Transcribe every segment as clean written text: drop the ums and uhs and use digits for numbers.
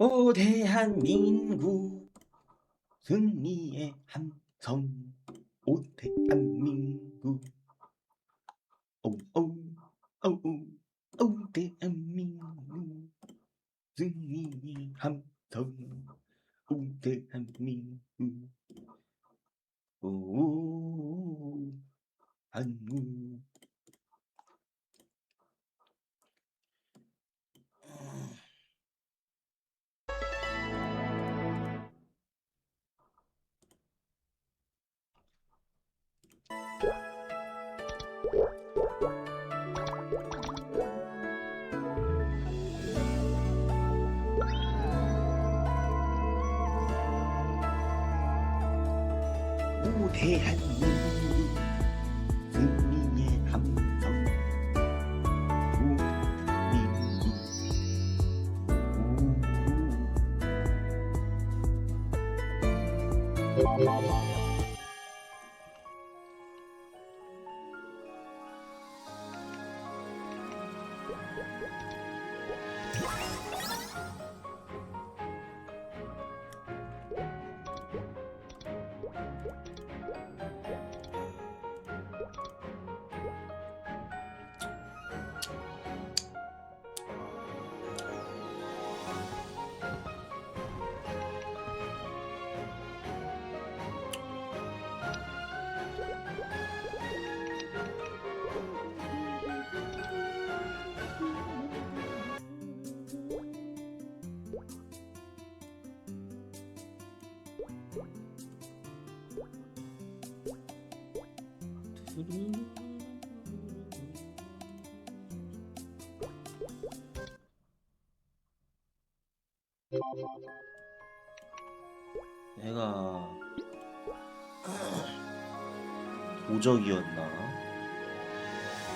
오 대한민국 승리의 함성. 오 대한민국. 오오 오오 오 대한민국 승리의 함성. 오 대한민국. 오 한국. 오 대한민국 승리의 함성. 오 대한민국. 내가 도적이었나?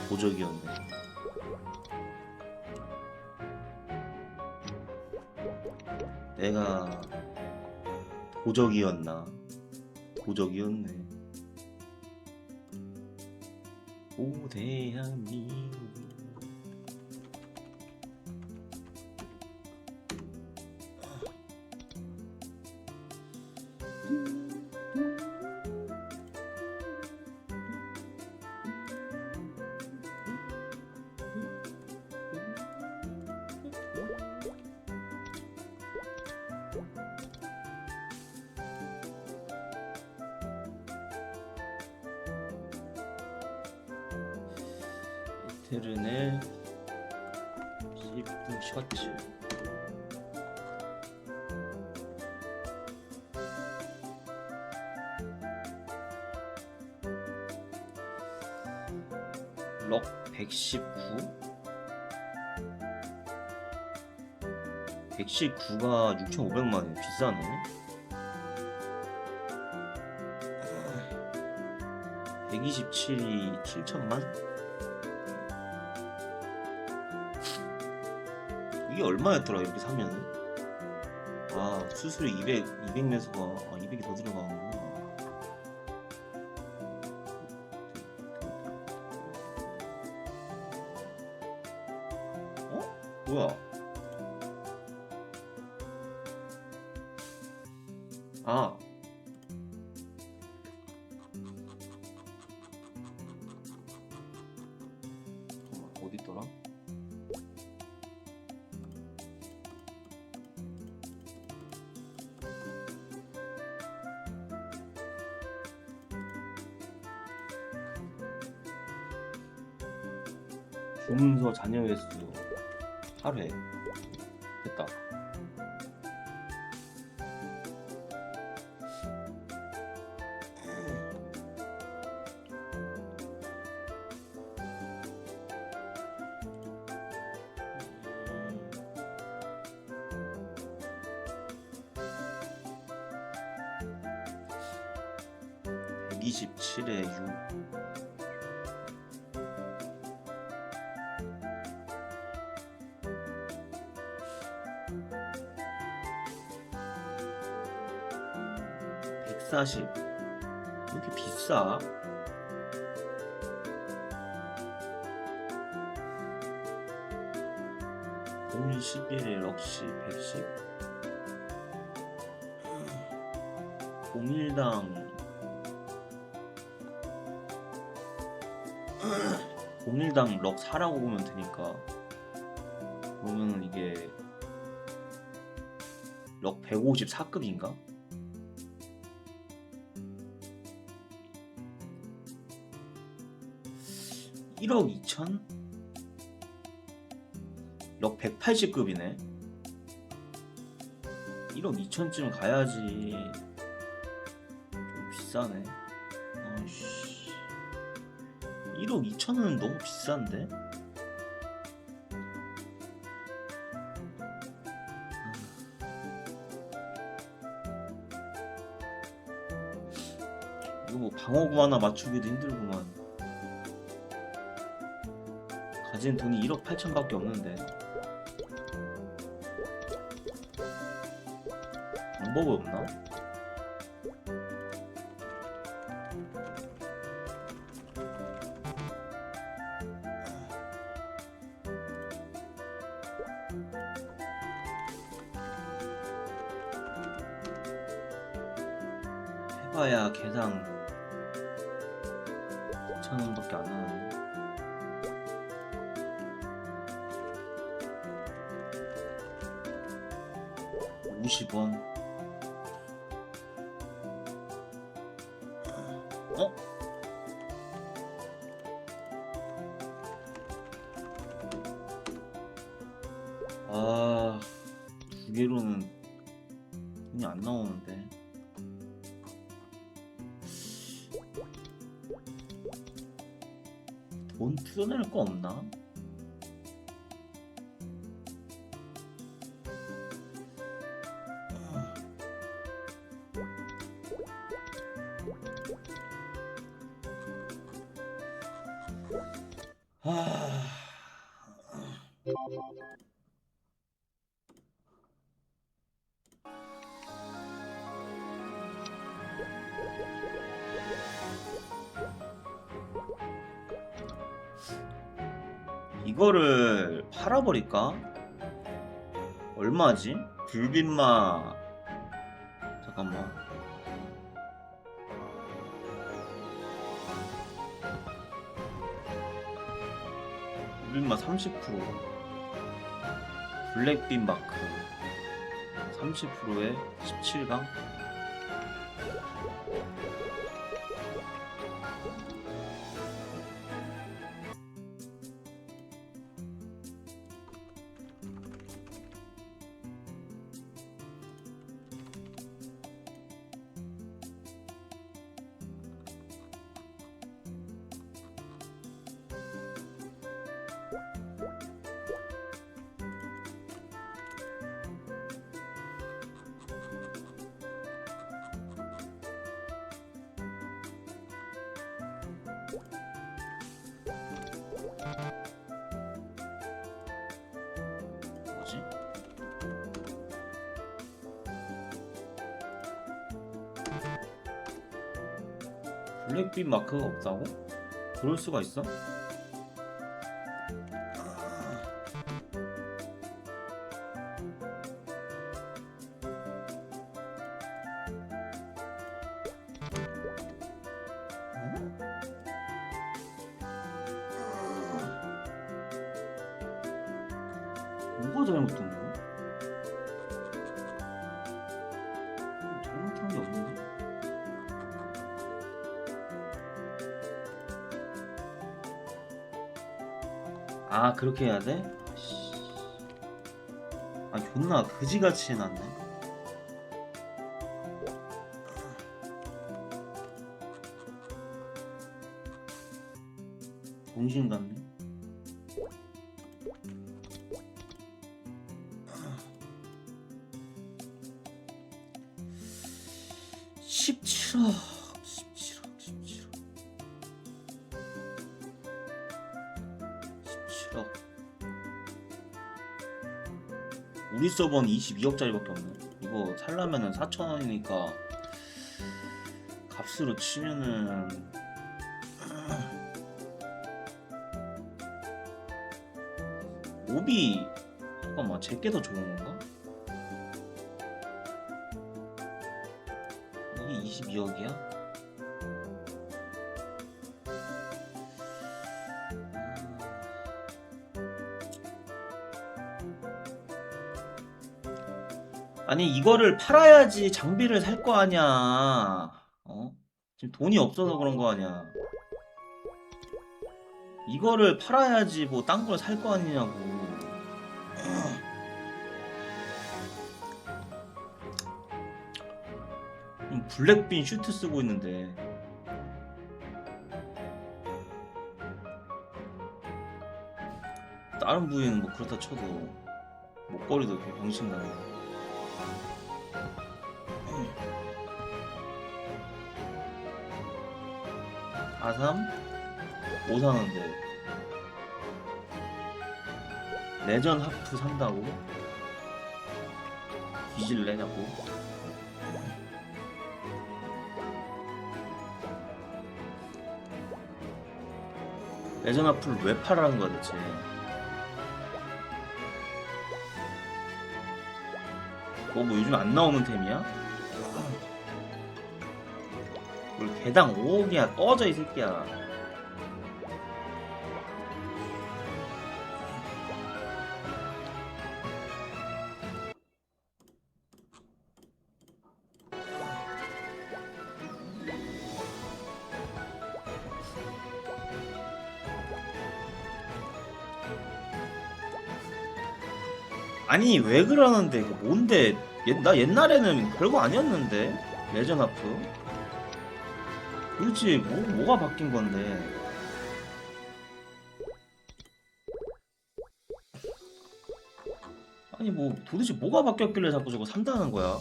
도적이었네. 내가 도적이었나? 도적이었네. 오 대한민국. 에테르넬 10분 셔츠. 럭 119? 119가 6,500만원. 비싸네. 127이 7천만? 이게 얼마였더라 이렇게 사면은? 아 수수료 200 매수가 200이 더 들어가는구나. 어? 뭐야? 아 잠깐만 어딨더라? 주문서 잔여 횟수 하루에 됐다. 음, 127에 6. 왜 이렇게 비싸? 오늘 11에 럭시 110. 01당 01당 럭 4라고 보면 되니까 그러면 이게 럭 154급인가? (1억 2천) 럭 180급이네 1억 2천쯤 가야지. 좀 비싸네. 아이씨 1억 2천은 너무 비싼데? 이거 뭐 방어구 하나 맞추기도 힘들구만. 가진 돈이 1억 8천밖에 없는데 방법이 없나? 해봐야 개당 2,000원밖에 안 하는데 50원. 어? 아, 두 개로는 돈이 안 나오는데. 돈 풀어낼 거 없나? 아, 이거를 팔아버릴까? 얼마지? 불빛마 잠깐만. 불빛마 30%, 블랙빛 마크 30%에 17강. 뭐지? 블랙빛 마크가 없다고? 그럴 수가 있어? 뭐가 잘못된 거야? 잘못한 게 없는데? 아, 그렇게 해야 돼? 아, 존나 그지같이 해놨네. 정신 같네. (17억) 17억 17억 우리 서버는 22억짜리밖에 없네. 이거 살려면은 4,000원이니까 값으로 치면은 오비 잠깐만 제게 더 좋은 건가? 이게 22억이야? 아니 이거를 팔아야지 장비를 살 거 아니야. 어? 지금 돈이 없어서 그런 거 아니야. 이거를 팔아야지 뭐 딴 걸 살 거 아니냐고. 블랙빈 슈트 쓰고 있는데 다른 부위는 뭐 그렇다 쳐도 목걸이도 이렇게 병신나네. 아삼? 뭐 사는데 레전 하프 산다고? 뒤질래 자꾸? 레전 하프를 왜 팔아라는 거야 대체? 그거 뭐 요즘 안 나오는 템이야? 뭘 개당 5억이야 꺼져 이 새끼야. 아니 왜 그러는데 그 뭔데 나 옛날에는 별거 아니었는데 레전 하프 그렇지 뭐가 바뀐 건데. 아니 뭐 도대체 뭐가 바뀌었길래 자꾸 저거 산다는 거야.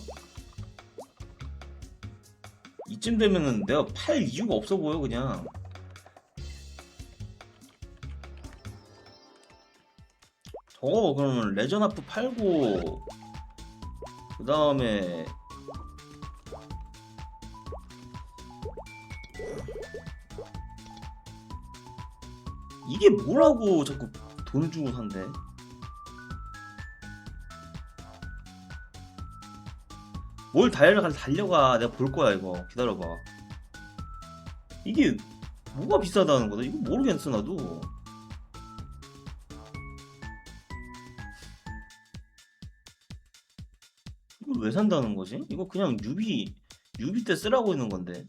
이쯤 되면은 내가 팔 이유가 없어 보여 그냥. 저거 그러면 레전 하프 팔고 그 다음에 이게 뭐라고 자꾸 돈 주고 산대. 뭘 달려가 내가 볼 거야 이거 기다려봐. 이게 뭐가 비싸다는 거다 이거 모르겠어 나도. 이걸 왜 산다는 거지? 이거 그냥 유비 때 쓰라고 있는 건데.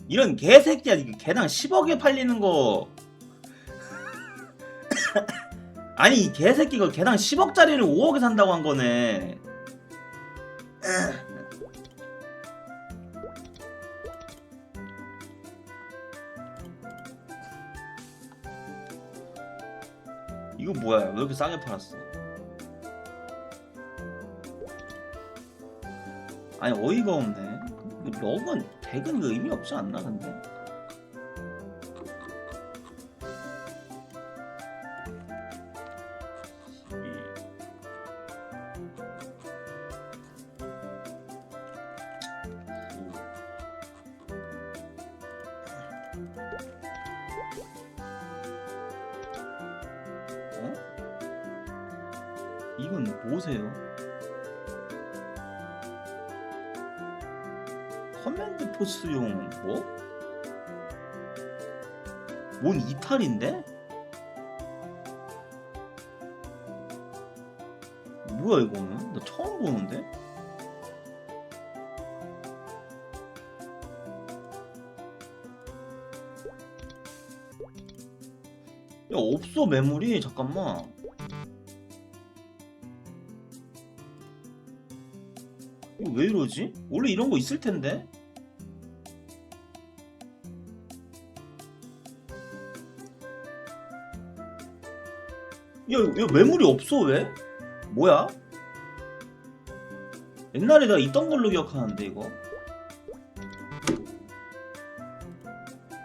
이런 개새끼야 이거 개당 10억에 팔리는 거. 아니 이 개새끼가 개당 10억짜리를 5억에 산다고 한 거네. 이거 뭐야 왜 이렇게 싸게 팔았어. 아니 어이가 없네. 럭은 덱은 의미 없지 않나 근데. 어? 이건 뭐세요? 커맨드 포스용 뭐? 뭔 이탈인데? 뭐야 이거는? 나 처음 보는데? 야 없어 매물이 잠깐만. 이거 왜 이러지? 원래 이런 거 있을 텐데? 야 매물이 없어 왜? 뭐야? 옛날에 내가 있던 걸로 기억하는데 이거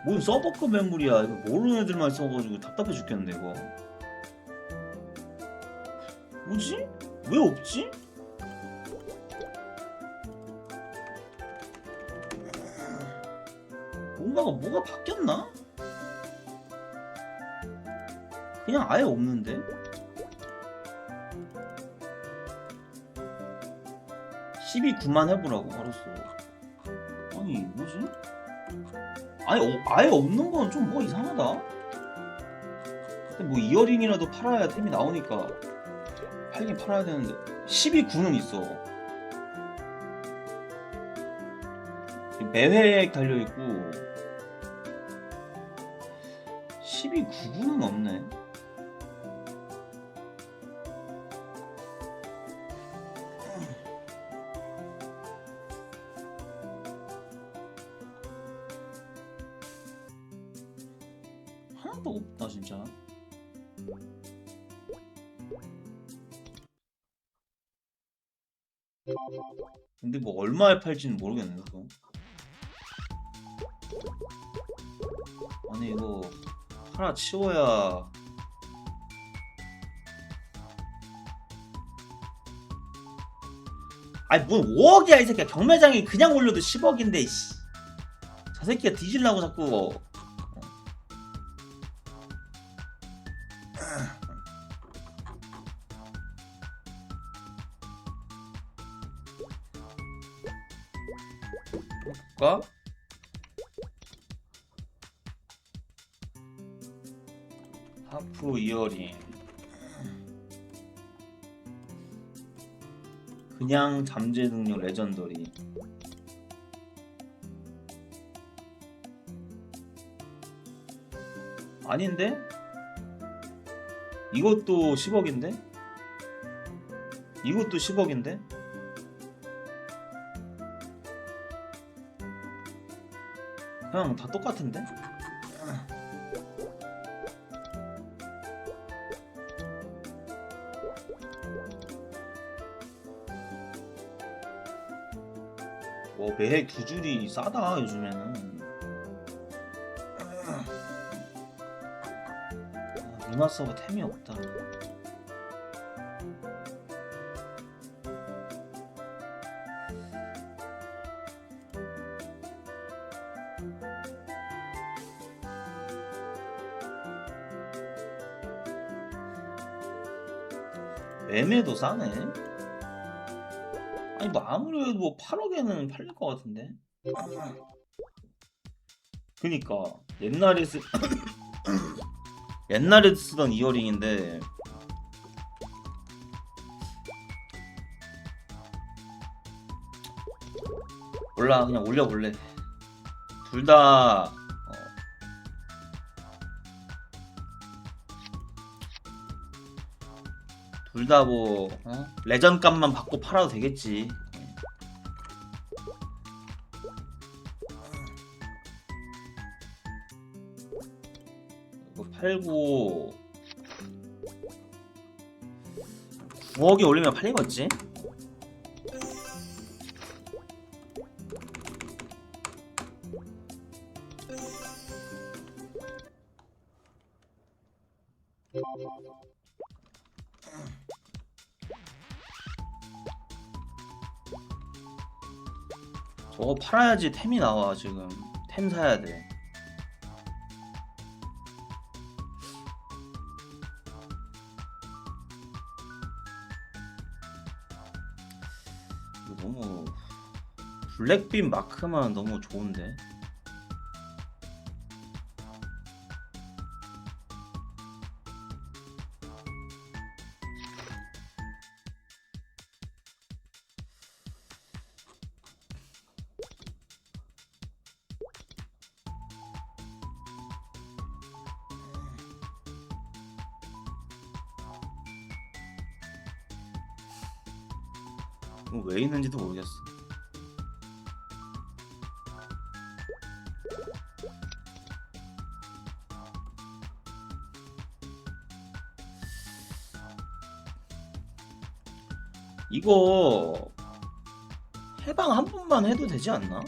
뭔 서버급 매물이야. 이거 모르는 애들만 써가지고 답답해 죽겠는데 이거 뭐지? 왜 없지? 뭐가 바뀌었나? 그냥 아예 없는데? 12,9만 해보라고? 알았어. 아니 뭐지? 아예 없는 건 좀 뭐 이상하다. 근데 뭐 이어링이라도 팔아야 템이 나오니까 팔긴 팔아야 되는데 12,9는 있어. 매회 달려있고 12,9는 없네. 하나도 없다 진짜. 근데 뭐 얼마에 팔지는 모르겠네 그거. 아니 이거 하나 치워야. 아니 뭔 5억이야 이 새끼야. 경매장에 그냥 올려도 10억인데 씨. 저 새끼가 뒤질라고 자꾸. 볼까? 하프 이어링 그냥 잠재 능력 레전더리. 아닌데? 이것도 10억인데? 이것도 10억인데? 그냥 다 똑같은데? 매해 2줄이 싸다 요즘에는. 루나서버 템이 없다. 매매도 싸네. 아니 뭐 아무래도 뭐 8억에는 팔릴 것 같은데. 그니까 옛날에 쓰던 이어링인데 몰라 그냥 올려볼래. 둘다 둘 다 뭐 레전 값만 받고 팔아도 되겠지. 이거 팔고 9억이 올리면 팔리겠지? 저거 팔아야지 템이 나와. 지금 템 사야 돼. 이거 너무 블랙빔 마크만 너무 좋은데. 이거 왜 있는지도 모르겠어. 이거 해방 한 번만 해도 되지 않나?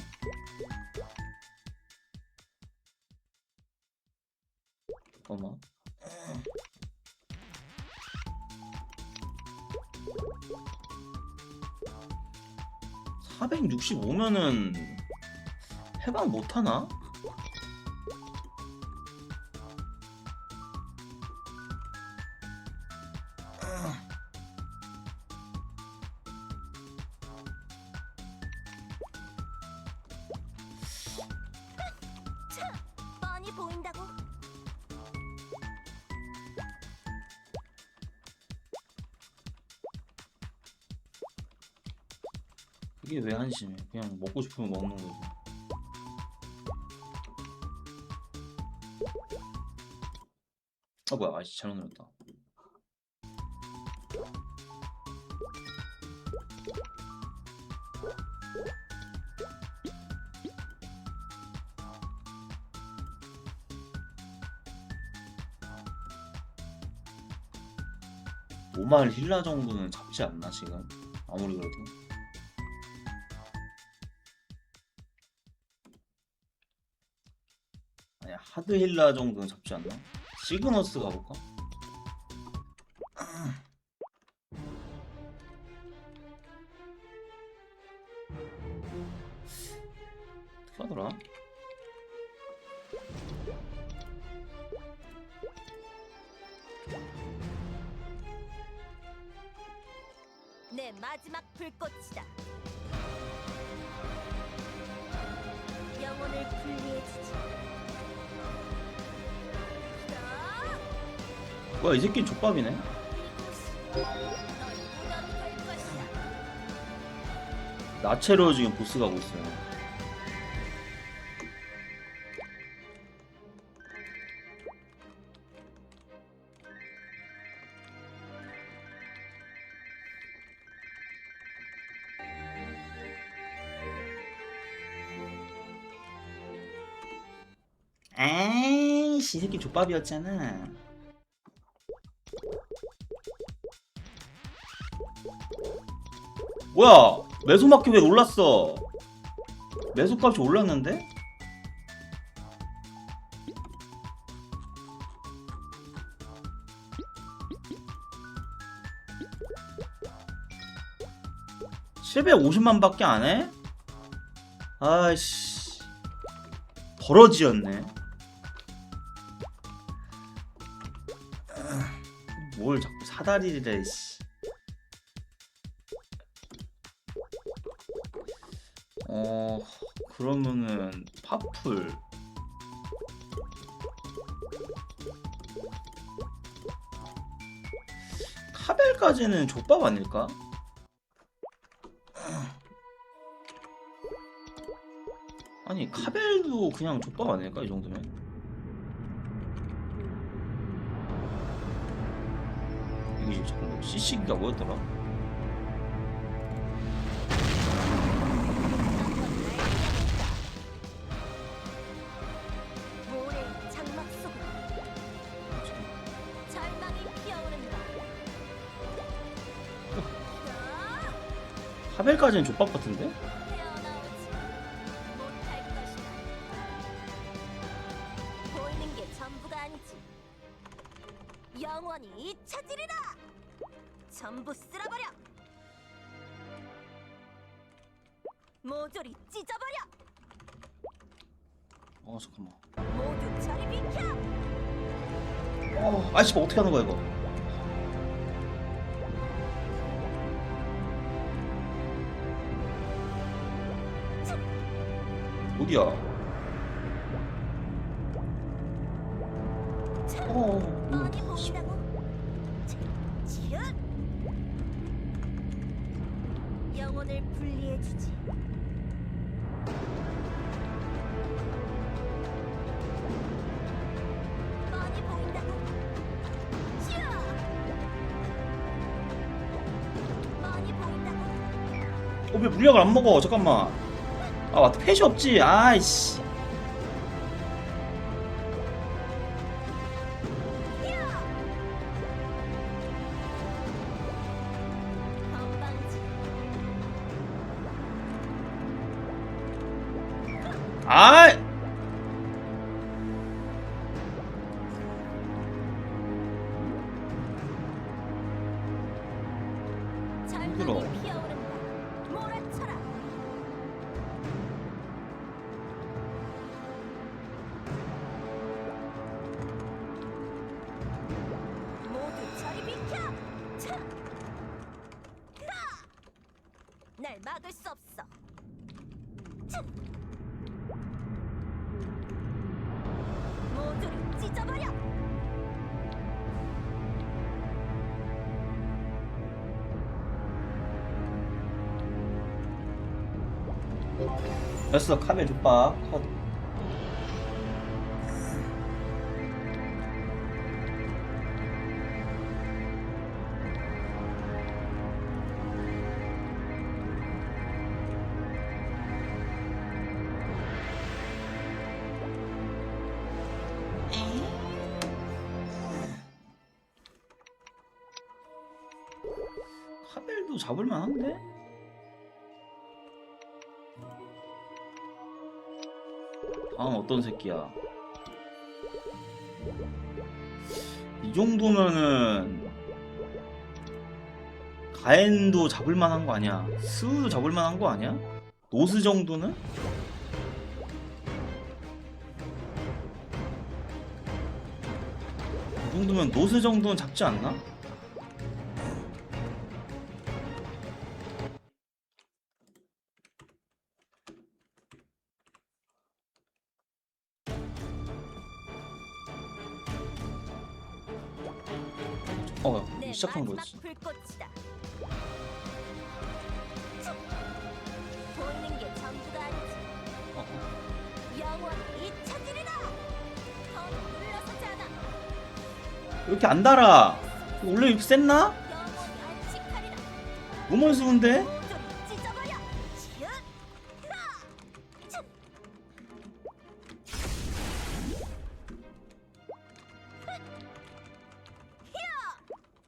잠깐만. 465면은 해방 못하나? 보인다고? 그게 왜 한심해? 그냥 먹고 싶으면 먹는 거지. 아 뭐야? 아씨 잘못 눌렀다. 노말 힐라 정도는 잡지 않나 지금? 아무리 그래도. 아니 하드 힐라 정도는 잡지 않나? 시그너스 가볼까? 어떻게 하더라? 내 마지막 불꽃이다. 영혼을 분리해주지. 뭐야 이 새끼 족밥이네? 이곳이 널 무덤할 것이다. 나체로 지금 보스 가고 있어요. 아이씨 이 새끼 족밥이었잖아. 뭐야 매소마켓 왜 올랐어? 매소값이 올랐는데? $750만 밖에 안 해? 아이씨 버러지였네. 뭘 자꾸 사다리래 씨. 그러면은 파풀 카벨까지는 족밥 아닐까? 아니 카벨도 그냥 족밥 아닐까 이 정도면? 이게 잠깐만 CC기가 뭐였더라? 모래의 장막 속으로 절망이 피어오른다. 카벨까지는 족밥 같은데? 헤어나오지 못할 것이다. 보이는 게 전부가 아니지. 영원히 잊혀지리라. 전부 쓸어버려. 모조리 찢어버려. 잠깐만. 모두 저리 비켜. 아이씨 뭐 어떻게 하는 거야 이거? 어디야? 많이 보인다고. 지읒. 영혼을 분리해주지. 많이 보인다고. 지읒. 많이 보인다고. 왜 물약을 안 먹어? 잠깐만. 아 맞다 펫이 없지. 아이씨. 건방지. 아이. 힘들어. 절망이 피어오른다. 몰아쳐라. 모두 저리 비켜. 차! 으아! 날 막을 수 없어. 차! 됐어. 카멜 족밥 컷. 카멜도 잡을만한데? 다음 어떤 새끼야? 이 정도면은 가엔도 잡을만한 거 아니야? 스우도 잡을만한 거 아니야? 노스 정도는? 이 정도면 노스 정도는 잡지 않나? 내 시작한 마지막 거였어. 불꽃이다. 보이는 게 전부가 아니지. 영원히 잊혀지리라. 더 물러서지 않아. 왜 이렇게 안 달아? 원래 이렇게 셌나? 영원히 안식하리라. 너무 수운데? 모조리 찢어버려. 치읓! 흐아! 츳!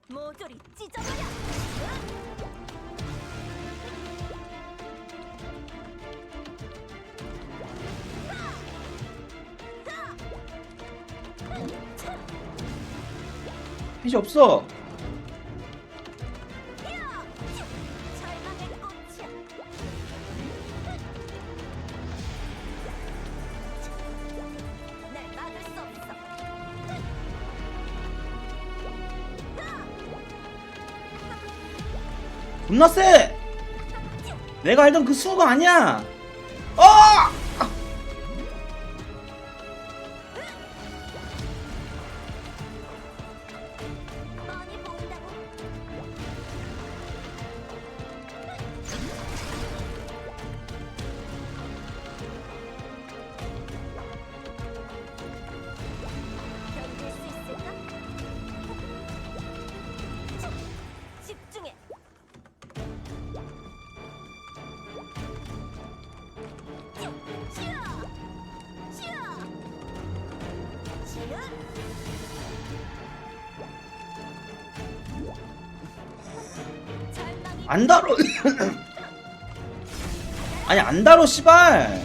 모조리 찢어버려. 치읓! 핏이 없어. 절망의 꽃이야. 날 막을 수 없어. 겁나 세! 내가 알던 그 수가 아니야! 어! 뻔히 보인다고. 견딜 수 있을까? 집중해. 치아! 치아! 치아! 절망이 안 달어! 아니 안 달어 씨발!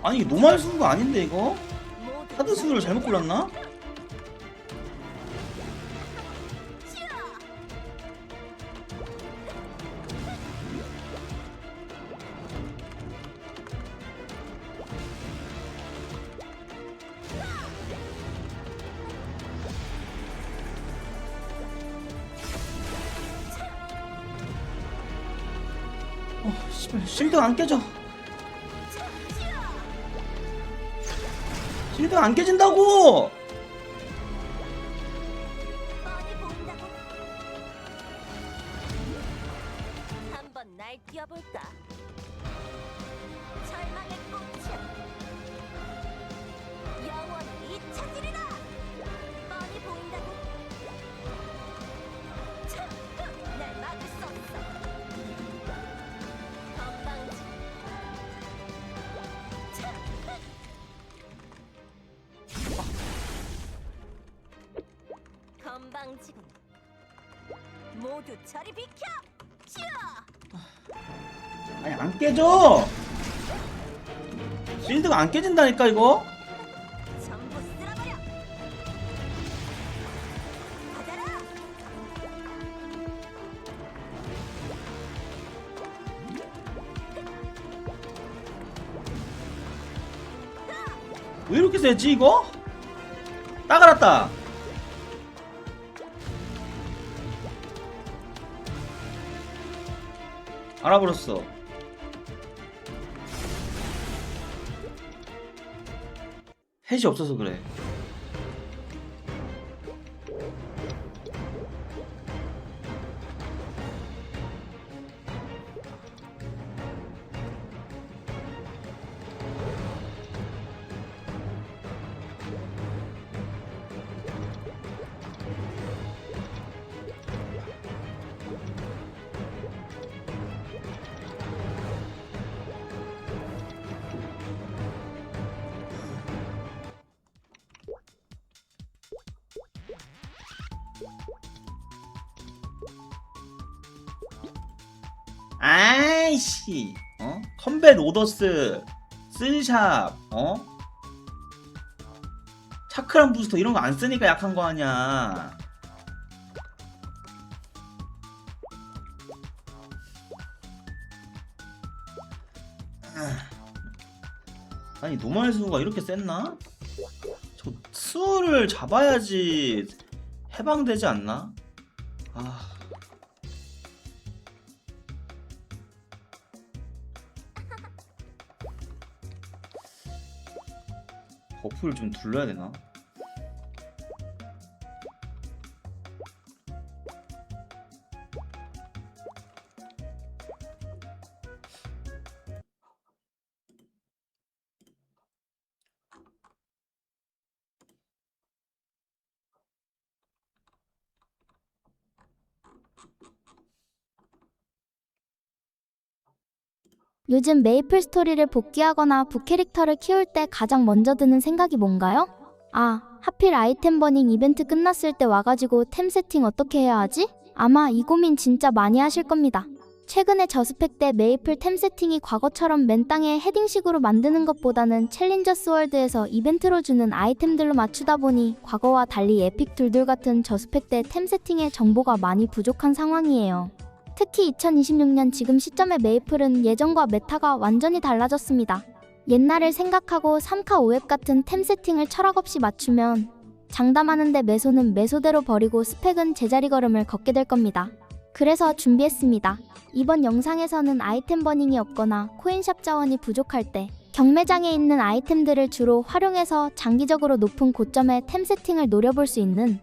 아니 이게 노말 수가 아닌데 이거? 하드 수를 잘못 골랐나? 씨발 실드가 안 깨져. 실드가 안 깨진다고! 뻔히 보인다고. 한번 날 뛰어볼까? 절망의 꽃이야. 영원히 잊혀지리라. 뻔히 보인다고. 참, 날 막을 수 없어. 건방지. 참, 건방지군. 모두 저리 비켜! 치아! 아니 안 깨져! 실드가 안 깨진다니까 이거? 전부 쓸어버려! 받아라! 왜 이렇게 세지 이거? 따가랐다. 알아버렸어. 햇이 없어서 그래. 아이씨, 컴뱃 오더스, 쓸샵, 차크랑 부스터 이런 거 안 쓰니까 약한 거 아니야. 아니 노말 수가 이렇게 셌나? 저 수를 잡아야지 해방되지 않나? 아. 버프를 좀 둘러야 되나? 요즘 메이플 스토리를 복귀하거나 부캐릭터를 키울 때 가장 먼저 드는 생각이 뭔가요? 아, 하필 아이템 버닝 이벤트 끝났을 때 와가지고 템 세팅 어떻게 해야 하지? 아마 이 고민 진짜 많이 하실 겁니다. 최근에 저스펙 때 메이플 템 세팅이 과거처럼 맨 땅에 헤딩식으로 만드는 것보다는 챌린저스 월드에서 이벤트로 주는 아이템들로 맞추다 보니 과거와 달리 에픽 둘둘 같은 저스펙 때 템 세팅의 정보가 많이 부족한 상황이에요. 특히 2026년 지금 시점의 메이플은 예전과 메타가 완전히 달라졌습니다. 옛날을 생각하고 3카 5웹 같은 템 세팅을 철학 없이 맞추면 장담하는데 매소는 매소대로 버리고 스펙은 제자리 걸음을 걷게 될 겁니다. 그래서 준비했습니다. 이번 영상에서는 아이템 버닝이 없거나 코인샵 자원이 부족할 때 경매장에 있는 아이템들을 주로 활용해서 장기적으로 높은 고점의 템 세팅을 노려볼 수 있는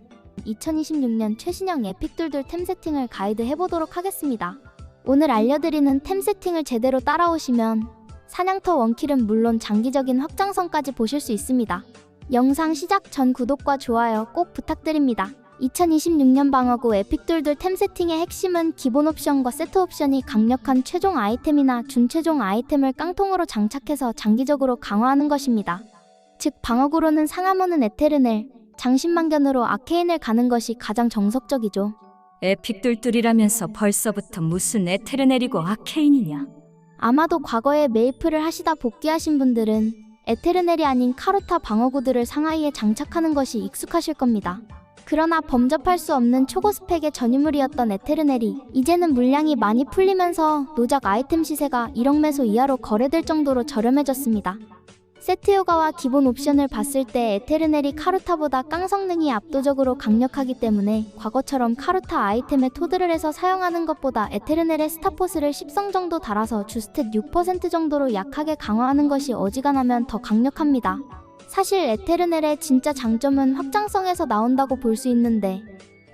2026년 최신형 에픽둘둘 템 세팅을 가이드 해보도록 하겠습니다. 오늘 알려드리는 템 세팅을 제대로 따라오시면 사냥터 원킬은 물론 장기적인 확장성까지 보실 수 있습니다. 영상 시작 전 구독과 좋아요 꼭 부탁드립니다. 2026년 방어구 에픽둘둘 템 세팅의 핵심은 기본 옵션과 세트 옵션이 강력한 최종 아이템이나 준최종 아이템을 깡통으로 장착해서 장기적으로 강화하는 것입니다. 즉 방어구로는 상하모는 에테르넬, 장신만견으로 아케인을 가는 것이 가장 정석적이죠. 에픽둘둘이라면서 벌써부터 무슨 에테르넬이고 아케인이냐? 아마도 과거에 메이플을 하시다 복귀하신 분들은 에테르넬이 아닌 카루타 방어구들을 상하이에 장착하는 것이 익숙하실 겁니다. 그러나 범접할 수 없는 초고 스펙의 전유물이었던 에테르넬이 이제는 물량이 많이 풀리면서 노작 아이템 시세가 1억 매소 이하로 거래될 정도로 저렴해졌습니다. 세트 효과와 기본 옵션을 봤을 때 에테르넬이 카루타보다 깡 성능이 압도적으로 강력하기 때문에 과거처럼 카루타 아이템에 토드를 해서 사용하는 것보다 에테르넬의 스타포스를 10성 정도 달아서 주스탯 6% 정도로 약하게 강화하는 것이 어지간하면 더 강력합니다. 사실 에테르넬의 진짜 장점은 확장성에서 나온다고 볼 수 있는데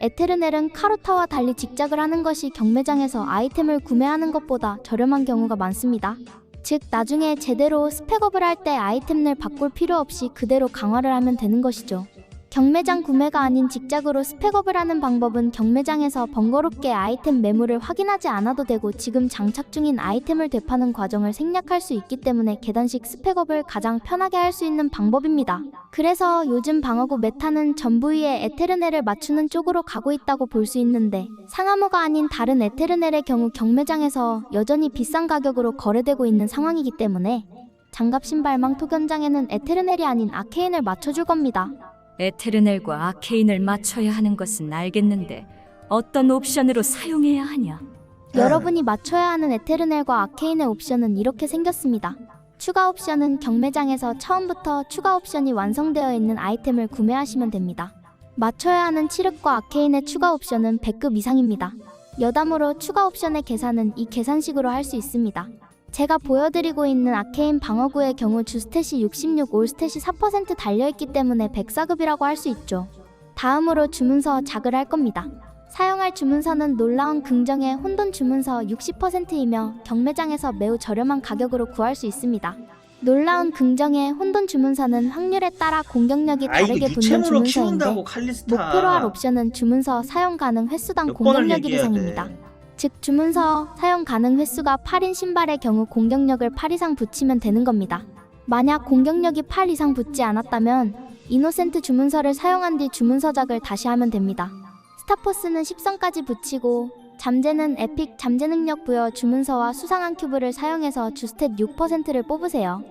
에테르넬은 카루타와 달리 직작을 하는 것이 경매장에서 아이템을 구매하는 것보다 저렴한 경우가 많습니다. 즉 나중에 제대로 스펙업을 할 때 아이템을 바꿀 필요 없이 그대로 강화를 하면 되는 것이죠. 경매장 구매가 아닌 직작으로 스펙업을 하는 방법은 경매장에서 번거롭게 아이템 매물을 확인하지 않아도 되고 지금 장착 중인 아이템을 되파는 과정을 생략할 수 있기 때문에 계단식 스펙업을 가장 편하게 할 수 있는 방법입니다. 그래서 요즘 방어구 메타는 전부 위에 에테르넬을 맞추는 쪽으로 가고 있다고 볼 수 있는데 상하모가 아닌 다른 에테르넬의 경우 경매장에서 여전히 비싼 가격으로 거래되고 있는 상황이기 때문에 장갑 신발망 토견장에는 에테르넬이 아닌 아케인을 맞춰줄 겁니다. 에테르넬과 아케인을 맞춰야 하는 것은 알겠는데 어떤 옵션으로 사용해야 하냐? 여러분이 맞춰야 하는 에테르넬과 아케인의 옵션은 이렇게 생겼습니다. 추가 옵션은 경매장에서 처음부터 추가 옵션이 완성되어 있는 아이템을 구매하시면 됩니다. 맞춰야 하는 칠흑과 아케인의 추가 옵션은 100급 이상입니다. 여담으로 추가 옵션의 계산은 이 계산식으로 할 수 있습니다. 제가 보여드리고 있는 아케인 방어구의 경우 주스탯이 66, 올스탯이 4% 달려있기 때문에 104급이라고 할 수 있죠. 다음으로 주문서 작을 할 겁니다. 사용할 주문서는 놀라운 긍정의 혼돈 주문서 60%이며 경매장에서 매우 저렴한 가격으로 구할 수 있습니다. 놀라운 긍정의 혼돈 주문서는 확률에 따라 공격력이 아 이거 다르게 붙는 유체물로 주문서인데 키운다고 칼리스타. 목표로 할 옵션은 주문서 사용 가능 횟수당 몇 번을 공격력이 얘기해야 이상입니다. 돼. 즉 주문서 사용 가능 횟수가 8인 신발의 경우 공격력을 8 이상 붙이면 되는 겁니다. 만약 공격력이 8 이상 붙지 않았다면 이노센트 주문서를 사용한 뒤 주문서작을 다시 하면 됩니다. 스타포스는 10성까지 붙이고 잠재는 에픽 잠재 능력 부여 주문서와 수상한 큐브를 사용해서 주스탯 6%를 뽑으세요.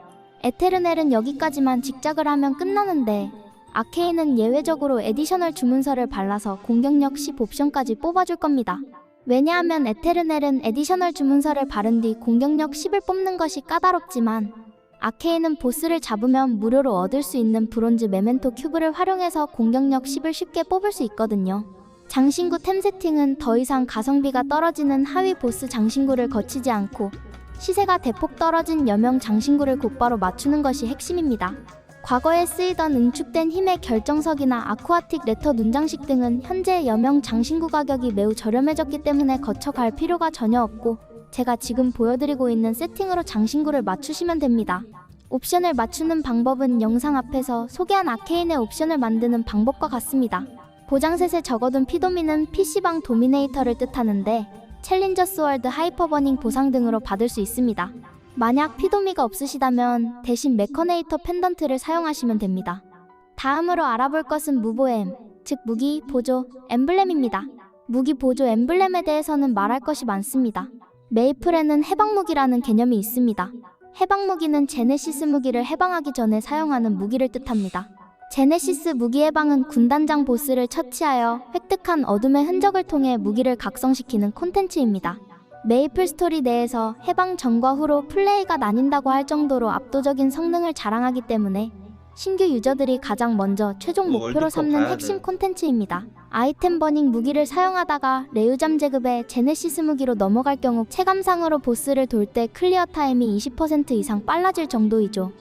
에테르넬은 여기까지만 직작을 하면 끝나는데 아케인은 예외적으로 에디셔널 주문서를 발라서 공격력 10 옵션까지 뽑아줄 겁니다. 왜냐하면 에테르넬은 에디셔널 주문서를 바른 뒤 공격력 10을 뽑는 것이 까다롭지만 아케인은 보스를 잡으면 무료로 얻을 수 있는 브론즈 메멘토 큐브를 활용해서 공격력 10을 쉽게 뽑을 수 있거든요. 장신구 템 세팅은 더 이상 가성비가 떨어지는 하위 보스 장신구를 거치지 않고 시세가 대폭 떨어진 여명 장신구를 곧바로 맞추는 것이 핵심입니다. 과거에 쓰이던 응축된 힘의 결정석이나 아쿠아틱 레터 눈장식 등은 현재 여명 장신구 가격이 매우 저렴해졌기 때문에 거쳐갈 필요가 전혀 없고 제가 지금 보여드리고 있는 세팅으로 장신구를 맞추시면 됩니다. 옵션을 맞추는 방법은 영상 앞에서 소개한 아케인의 옵션을 만드는 방법과 같습니다. 보장셋에 적어둔 피도미는 PC방 도미네이터를 뜻하는데 챌린저스 월드 하이퍼버닝 보상 등으로 받을 수 있습니다. 만약 피도미가 없으시다면 대신 메커네이터 펜던트를 사용하시면 됩니다. 다음으로 알아볼 것은 무보엠, 즉 무기, 보조, 엠블렘입니다. 무기, 보조, 엠블렘에 대해서는 말할 것이 많습니다. 메이플에는 해방무기라는 개념이 있습니다. 해방무기는 제네시스 무기를 해방하기 전에 사용하는 무기를 뜻합니다. 제네시스 무기 해방은 군단장 보스를 처치하여 획득한 어둠의 흔적을 통해 무기를 각성시키는 콘텐츠입니다. 메이플 스토리 내에서 해방 전과 후로 플레이가 나뉜다고 할 정도로 압도적인 성능을 자랑하기 때문에 신규 유저들이 가장 먼저 최종 목표로 월드컵 삼는 봐야 핵심 돼. 콘텐츠입니다. 아이템 버닝 무기를 사용하다가 레유잠 제급의 제네시스 무기로 넘어갈 경우 체감상으로 보스를 돌 때 클리어 타임이 20% 이상 빨라질 정도이죠.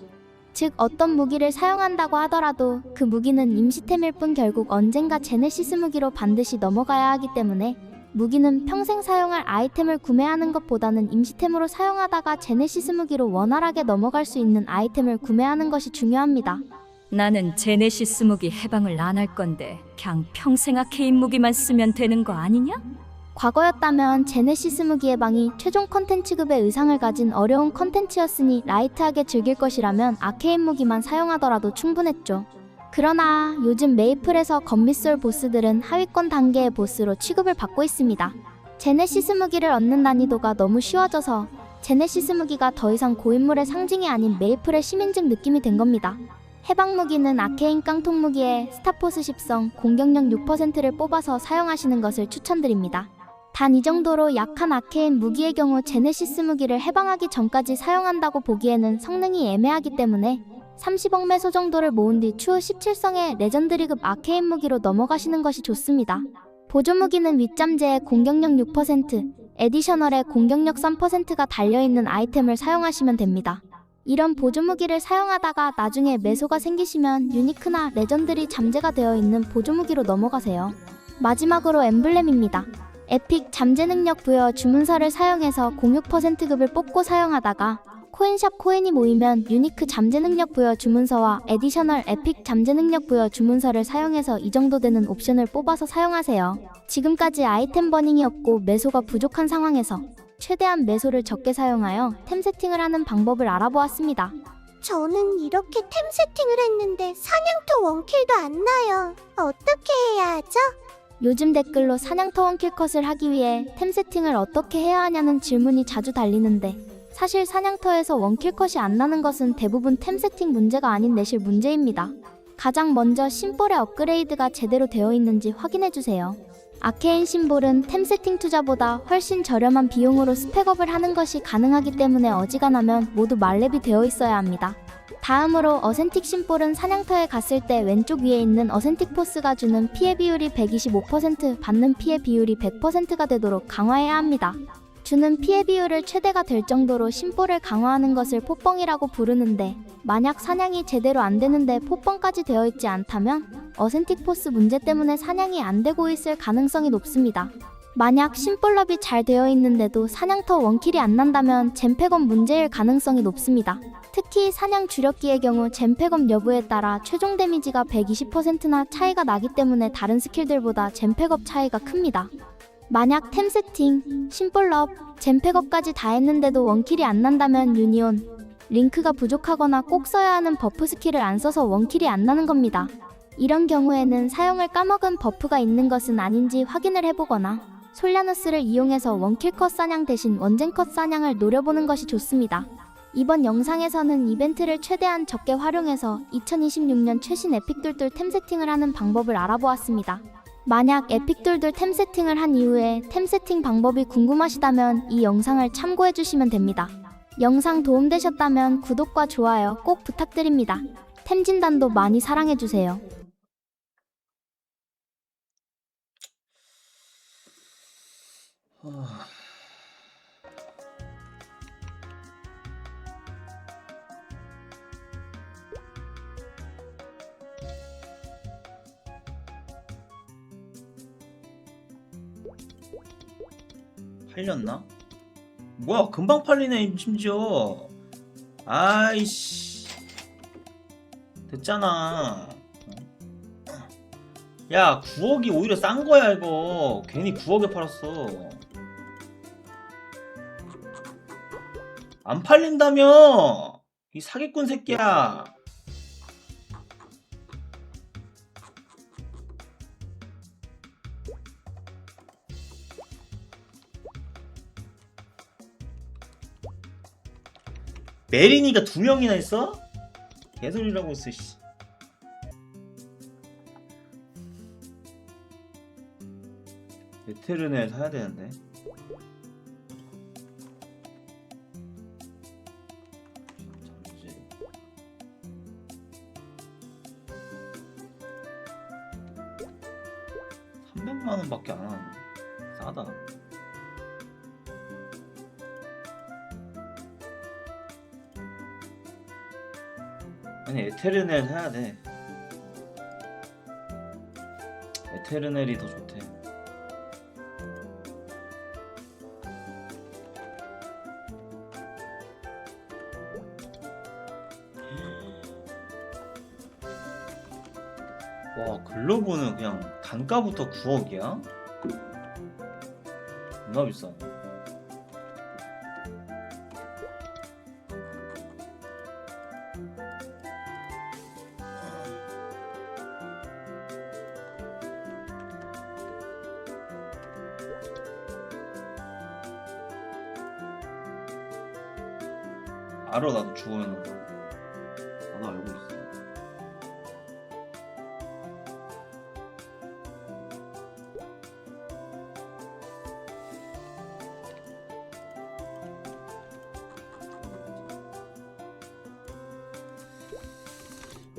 즉 어떤 무기를 사용한다고 하더라도 그 무기는 임시템일 뿐 결국 언젠가 제네시스 무기로 반드시 넘어가야 하기 때문에 무기는 평생 사용할 아이템을 구매하는 것보다는 임시템으로 사용하다가 제네시스 무기로 원활하게 넘어갈 수 있는 아이템을 구매하는 것이 중요합니다. 나는 제네시스 무기 해방을 안 할 건데 그냥 평생 아케인 무기만 쓰면 되는 거 아니냐? 과거였다면 제네시스 무기 해방이 최종 컨텐츠급의 의상을 가진 어려운 컨텐츠였으니 라이트하게 즐길 것이라면 아케인 무기만 사용하더라도 충분했죠. 그러나 요즘 메이플에서 건미솔 보스들은 하위권 단계의 보스로 취급을 받고 있습니다. 제네시스 무기를 얻는 난이도가 너무 쉬워져서 제네시스 무기가 더 이상 고인물의 상징이 아닌 메이플의 시민증 느낌이 된 겁니다. 해방 무기는 아케인 깡통 무기에 스타포스 10성, 공격력 6%를 뽑아서 사용하시는 것을 추천드립니다. 단 이 정도로 약한 아케인 무기의 경우 제네시스 무기를 해방하기 전까지 사용한다고 보기에는 성능이 애매하기 때문에 30억 매소 정도를 모은 뒤 추후 17성의 레전드리급 아케인 무기로 넘어가시는 것이 좋습니다. 보조 무기는 윗잠재의 공격력 6%, 에디셔널의 공격력 3%가 달려있는 아이템을 사용하시면 됩니다. 이런 보조 무기를 사용하다가 나중에 매소가 생기시면 유니크나 레전드리 잠재가 되어 있는 보조 무기로 넘어가세요. 마지막으로 엠블렘입니다. 에픽 잠재 능력 부여 주문서를 사용해서 06%급을 뽑고 사용하다가 코인샵 코인이 모이면 유니크 잠재 능력 부여 주문서와 에디셔널 에픽 잠재 능력 부여 주문서를 사용해서 이 정도 되는 옵션을 뽑아서 사용하세요. 지금까지 아이템 버닝이 없고 매소가 부족한 상황에서 최대한 매소를 적게 사용하여 템 세팅을 하는 방법을 알아보았습니다. 저는 이렇게 템 세팅을 했는데 사냥터 원킬도 안 나요. 어떻게 해야 하죠? 요즘 댓글로 사냥터 원킬 컷을 하기 위해 템 세팅을 어떻게 해야 하냐는 질문이 자주 달리는데 사실 사냥터에서 원킬 컷이 안 나는 것은 대부분 템 세팅 문제가 아닌 내실 문제입니다. 가장 먼저 심볼의 업그레이드가 제대로 되어 있는지 확인해주세요. 아케인 심볼은 템 세팅 투자보다 훨씬 저렴한 비용으로 스펙업을 하는 것이 가능하기 때문에 어지간하면 모두 말렙이 되어 있어야 합니다. 다음으로 어센틱 심볼은 사냥터에 갔을 때 왼쪽 위에 있는 어센틱 포스가 주는 피해 비율이 125%, 받는 피해 비율이 100%가 되도록 강화해야 합니다. 주는 피해 비율을 최대가 될 정도로 심볼을 강화하는 것을 포뻥이라고 부르는데, 만약 사냥이 제대로 안 되는데 포뻥까지 되어 있지 않다면 어센틱 포스 문제 때문에 사냥이 안 되고 있을 가능성이 높습니다. 만약 심볼럽이 잘 되어 있는데도 사냥터 원킬이 안 난다면 젠팩업 문제일 가능성이 높습니다. 특히 사냥 주력기의 경우 젠팩업 여부에 따라 최종 데미지가 120%나 차이가 나기 때문에 다른 스킬들보다 젠팩업 차이가 큽니다. 만약 템 세팅, 심볼럽, 젠팩업까지 다 했는데도 원킬이 안 난다면 유니온, 링크가 부족하거나 꼭 써야 하는 버프 스킬을 안 써서 원킬이 안 나는 겁니다. 이런 경우에는 사용을 까먹은 버프가 있는 것은 아닌지 확인을 해보거나 솔라누스를 이용해서 원킬 컷 사냥 대신 원젠 컷 사냥을 노려보는 것이 좋습니다. 이번 영상에서는 이벤트를 최대한 적게 활용해서 2026년 최신 에픽돌돌 템 세팅을 하는 방법을 알아보았습니다. 만약 에픽돌돌 템 세팅을 한 이후에 템 세팅 방법이 궁금하시다면 이 영상을 참고해주시면 됩니다. 영상 도움되셨다면 구독과 좋아요 꼭 부탁드립니다. 템진단도 많이 사랑해주세요. 팔렸나? 뭐야 금방 팔리네 심지어. 아이씨 됐잖아. 야 9억이 오히려 싼 거야 이거. 괜히 9억에 팔았어. 안 팔린다며 이 사기꾼 새끼야. 메리니가 2명이나 있어? 개소리라고 했어 씨. 에테르넬 사야 되는데. 잠시. 300만원밖에 안 하네. 싸다. 아니 에테르넬 사야 돼. 에테르넬이 더 좋대. 와 글로브는 그냥 단가부터 9억이야? 존나 비싸네. 알아 나도 죽어있는 거. 나도 알고 있어.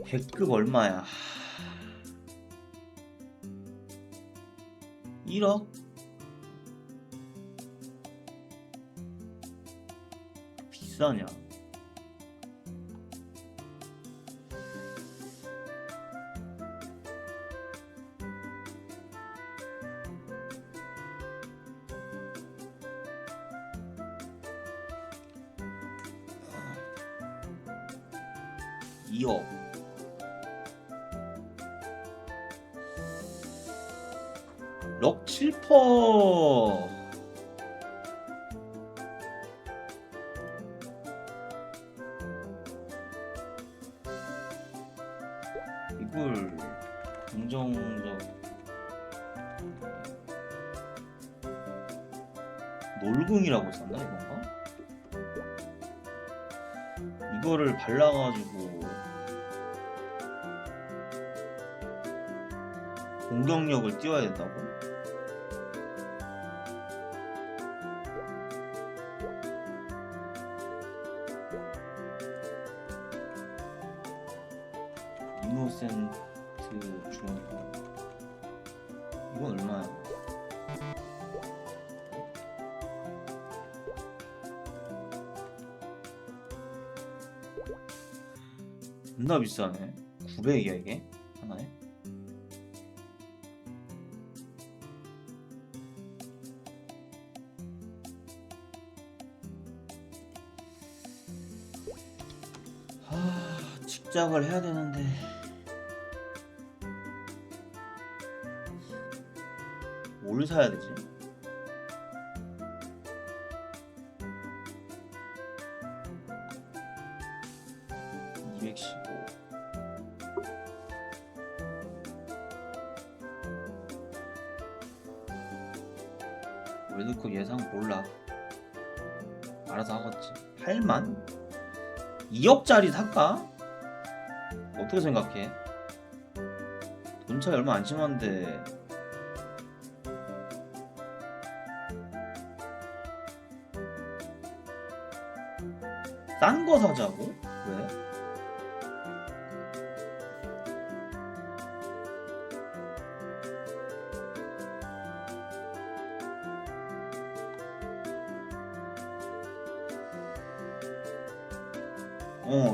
백급 얼마야? 1억? 비싸냐? (2억) 럭 7%. 이걸 긍정적 놀궁이라고 썼나 이건가? 이거를 발라가지고 공격력을 띄워야 된다고? 이노센트 주머니. 이건 얼마야? 존나 비싸네. 900이야 이게 하나에? 직작을 해야 되는데 뭘 사야 되지? 월드컵 예상 몰라. 알아서 하겠지. 8만? 2억짜리 살까? 어떻게 생각해? 돈 차이 얼마 안 심한데 싼 거 사자고? 왜?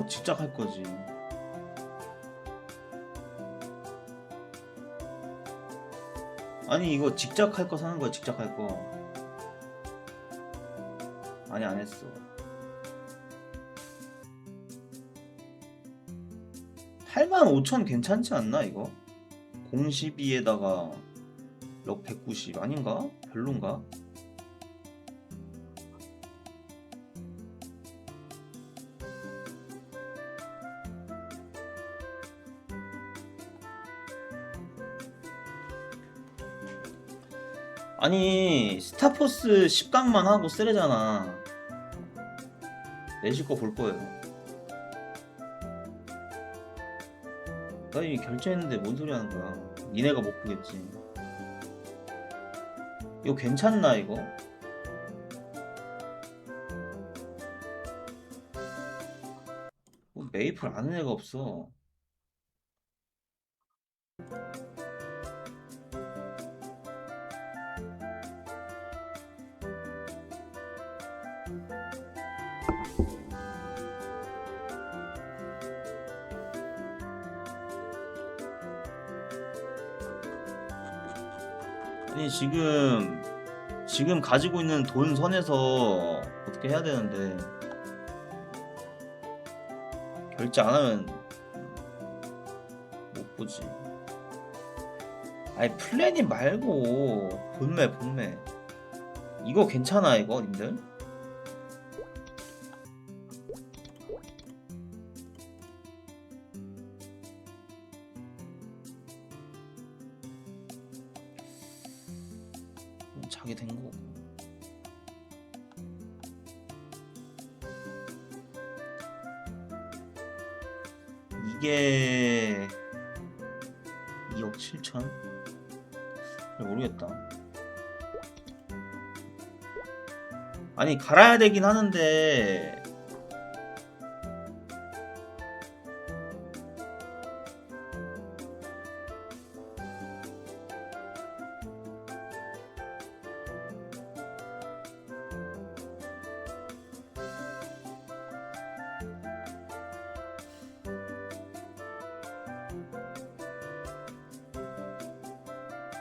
직접 할 거지. 아니 이거 직접 할 거 사는 거야. 직접 할 거. 아니 안 했어. 85,000 괜찮지 않나 이거? 012에다가 럭 190 아닌가? 별론가? 아니 스타포스 10강만 하고 쓰레잖아. 내실 거 볼 거예요. 나 이미 결제했는데 뭔 소리 하는 거야. 니네가 못 보겠지. 이거 괜찮나 이거? 뭐 메이플 아는 애가 없어. 아니 지금 가지고 있는 돈 선에서 어떻게 해야 되는데 결제 안 하면 못 보지. 아니 플래닛 말고 본매 이거 괜찮아 이거 님들? 자게 된 거. 이게 2억 7천? 잘 모르겠다. 아니 갈아야 되긴 하는데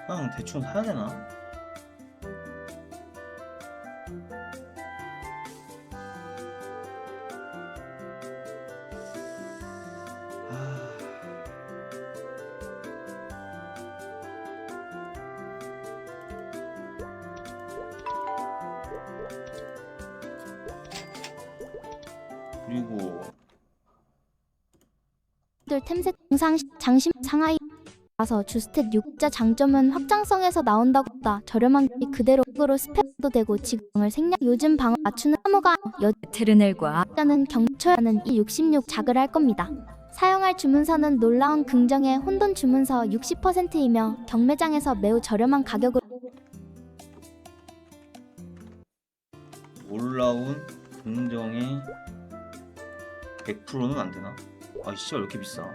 그냥 대충 사야 되나? 그리고 템셋 영상 장심 상하이 라서 주스탯 6자 장점은 확장성에서 나온다고 했다. 저렴한 게 그대로 스펙도 되고 지금을 생략 요즘 방어 맞추는 사무가 테르넬과 여자는 경초야는 이66 작을 할 겁니다. 사용할 주문서는 놀라운 긍정의 혼돈 주문서 60%이며 경매장에서 매우 저렴한 가격으로 놀라운 긍정의 100%는 안 되나? 아이씨 왜 이렇게 비싸?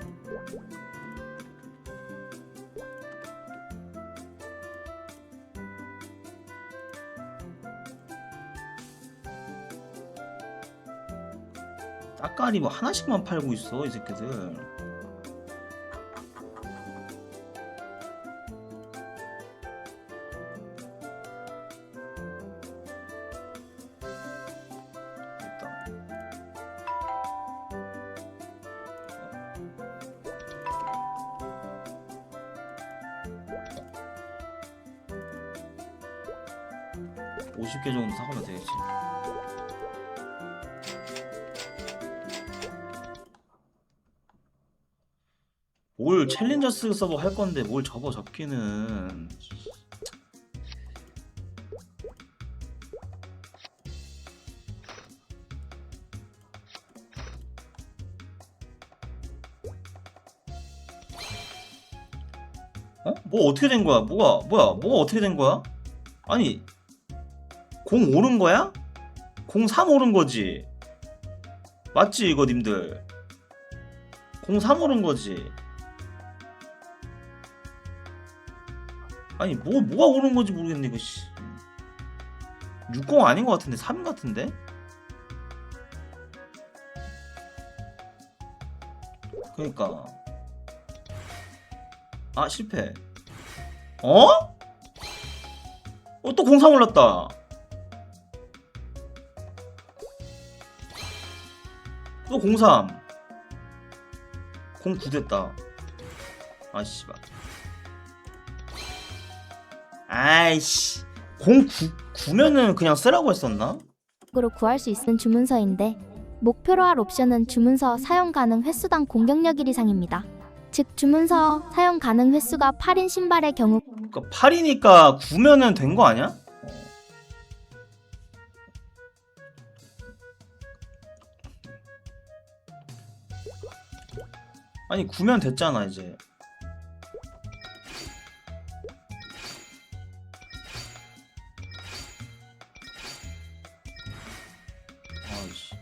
따까리 뭐 하나씩만 팔고 있어 이 새끼들. 일단 50개 정도 사가면 되겠지. 뭘 챌린저스 서버 할 건데 뭘 접어 접기는. 어? 뭐 어떻게 된 거야? 뭐가 어떻게 된 거야? 아니 0 오른 거야? 03 오른 거지. 맞지 이거 님들. 03 오른 거지. 아니 뭐가 오른 건지 모르겠네 이거 씨. 60 아닌 것 같은데 3 같은데? 그러니까 아 실패. 어? 또 03 올랐다. 또 03 09 됐다. 아 씨발. 아이씨 09면은 그냥 쓰라고 했었나? 으로 구할 수 있는 주문서인데 목표로 할 옵션은 주문서 사용 가능 횟수당 공격력 1 이상입니다. 즉 주문서 사용 가능 횟수가 8인 신발의 경우 그러니까 8이니까 9면은 된 거 아니야? 아니 9면 됐잖아 이제. 아이씨.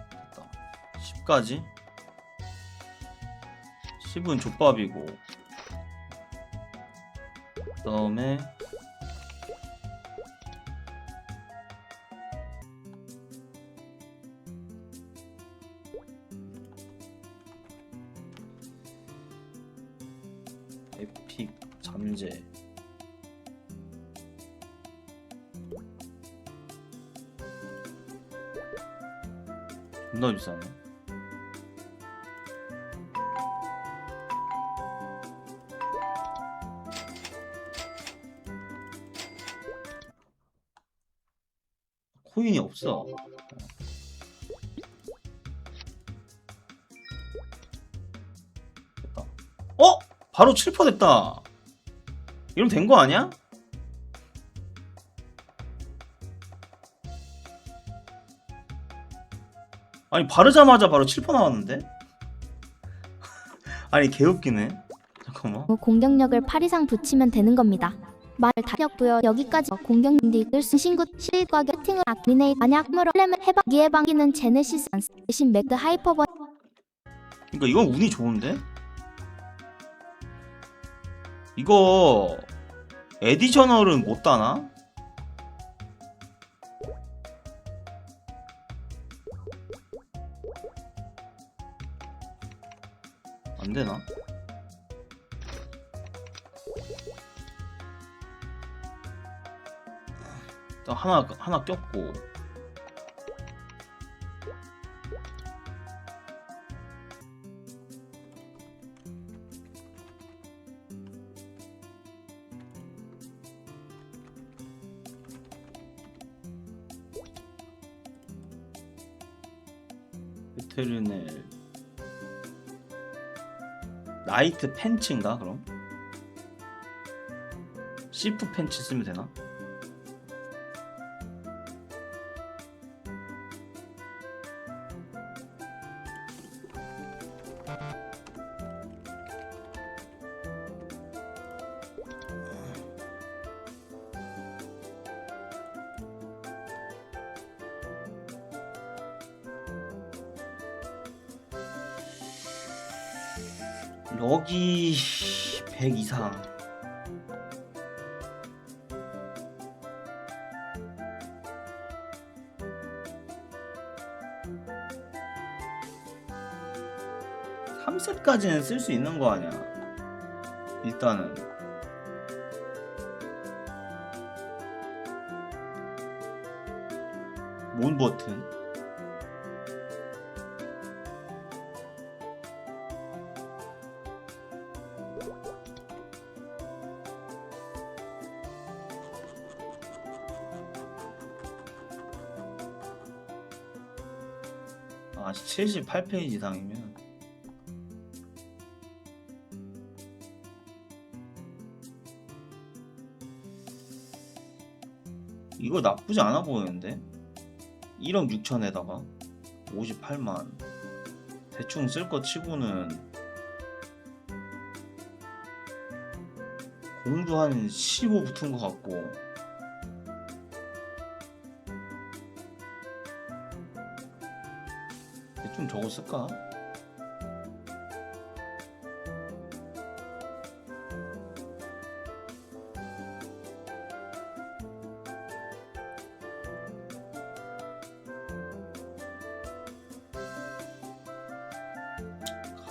됐다. 10까지? 10은 족밥이고 그 다음에 에픽 잠재 존나 비싸네. 코인이 없어. 됐다. 어? 바로 7% 됐다. 이러면 된 거 아니야? 아니 바르자마자 바로 7% 나왔는데? 아니 개웃기네. 잠깐만. 공격력을 8 이상 붙이면 되는 겁니다. 말 타격 부여 여기까지 공격력 닉을수 신구 실과 세팅을 아크리네이 만약으로 하려면 해방기는 제네시스 대신 맥드 하이퍼버 그러니까 이건 운이 좋은데? 이거 에디셔널은 못 따나? 안 되나? 일단 하나 꼈고 베테르넬 나이트 팬츠인가 그럼? 시프 팬츠 쓰면 되나? 여기 100 이상 3셋까지는 쓸 수 있는 거 아니야. 일단은 뭔 버튼? 아 78페이지 이상이면 이거 나쁘지 않아 보이는데 1억 6천에다가 58만 대충 쓸 거 치고는 공도 한 15 붙은 것 같고 대충 저거 쓸까?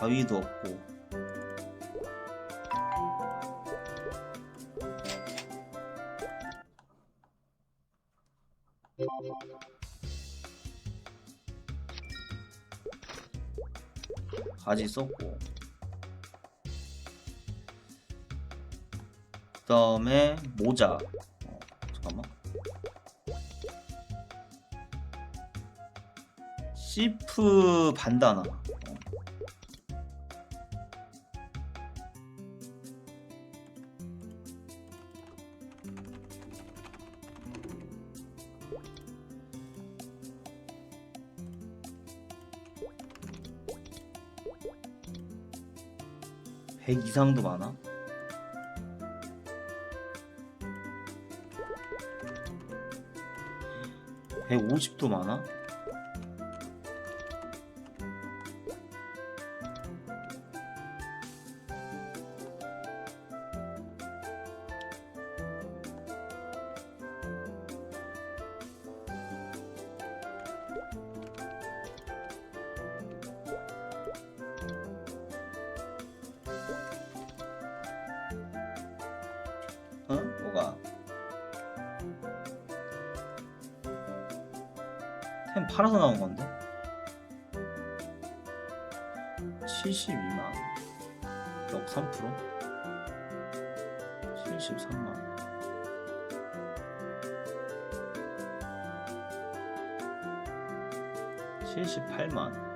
가위도 없고 가지 썼고 그 다음에 모자 잠깐만 시프 반다나 100 이상도 많아? (150도) 많아? 응? 뭐가? 템 팔아서 나온 건데? 72만 역 3% 73만 78만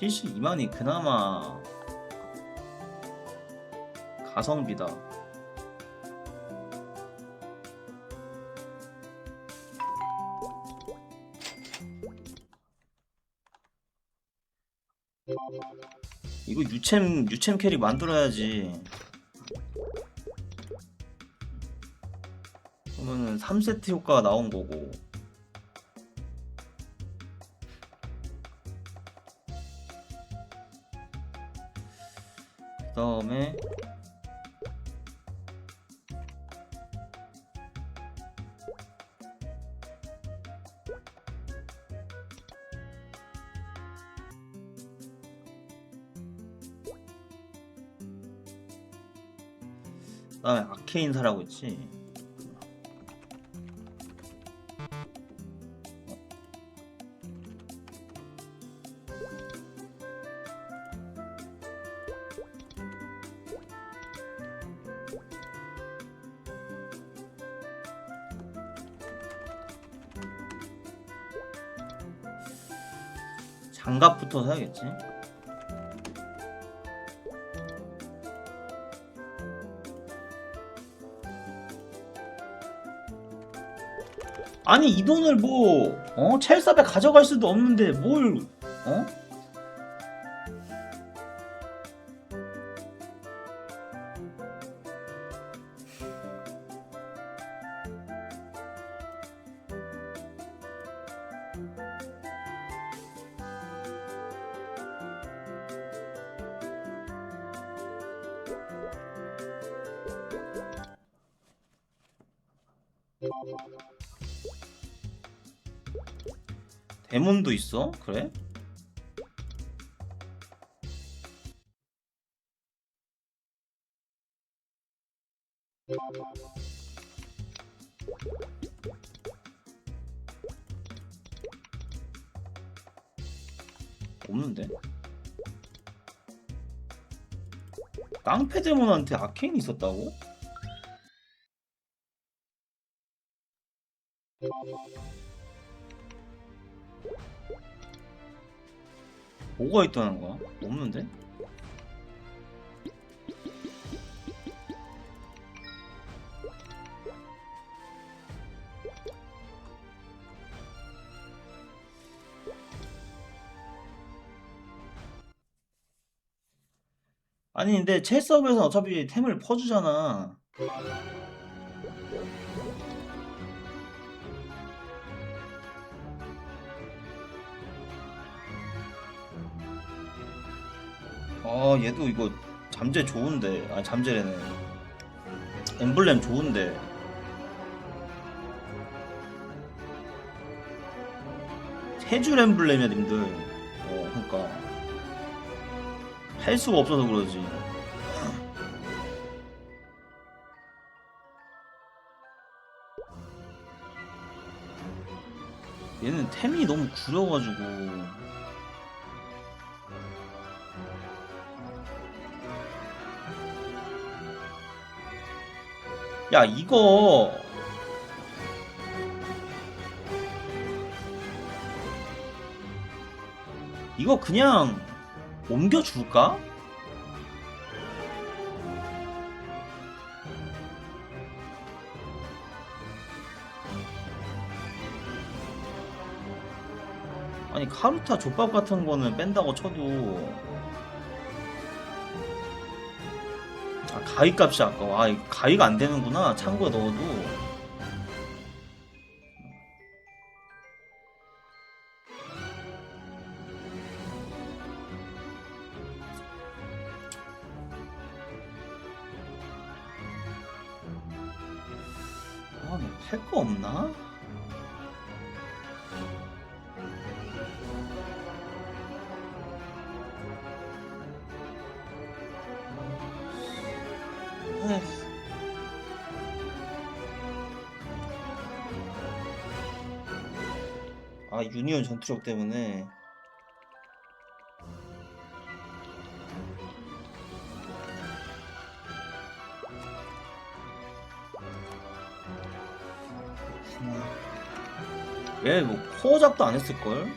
72만이 그나마 가성비다. 이거 유챔 캐릭 만들어야지. 그러면은 3세트 효과가 나온 거고. 그 다음에 아케인 사라고 했지. 장갑부터 사야겠지. 아니 이 돈을 뭐 첼sab에 가져갈 수도 없는데 뭘 데몬도 있어? 그래? 없는데? 깡패 데몬한테 아케인이 있었다고? 뭐가 있다는 거야? 없는데? 아니 근데 첼서브에서 어차피 템을 퍼주잖아. 아 얘도 이거 잠재 좋은데. 아 잠재래네. 엠블렘 좋은데. 세 줄 엠블렘이야 님들. 그러니까 할 수가 없어서 그러지. 얘는 템이 너무 구려가지고. 야 이거 그냥 옮겨줄까? 아니 카루타 족밥 같은 거는 뺀다고 쳐도 아 가위 값이 아까워. 아 가위가 안 되는구나 창고에 넣어도. 아, 팔 거 없나? 에휴. 아 유니온 전투력 때문에. 얘 뭐 코어 잡도 안 했을걸?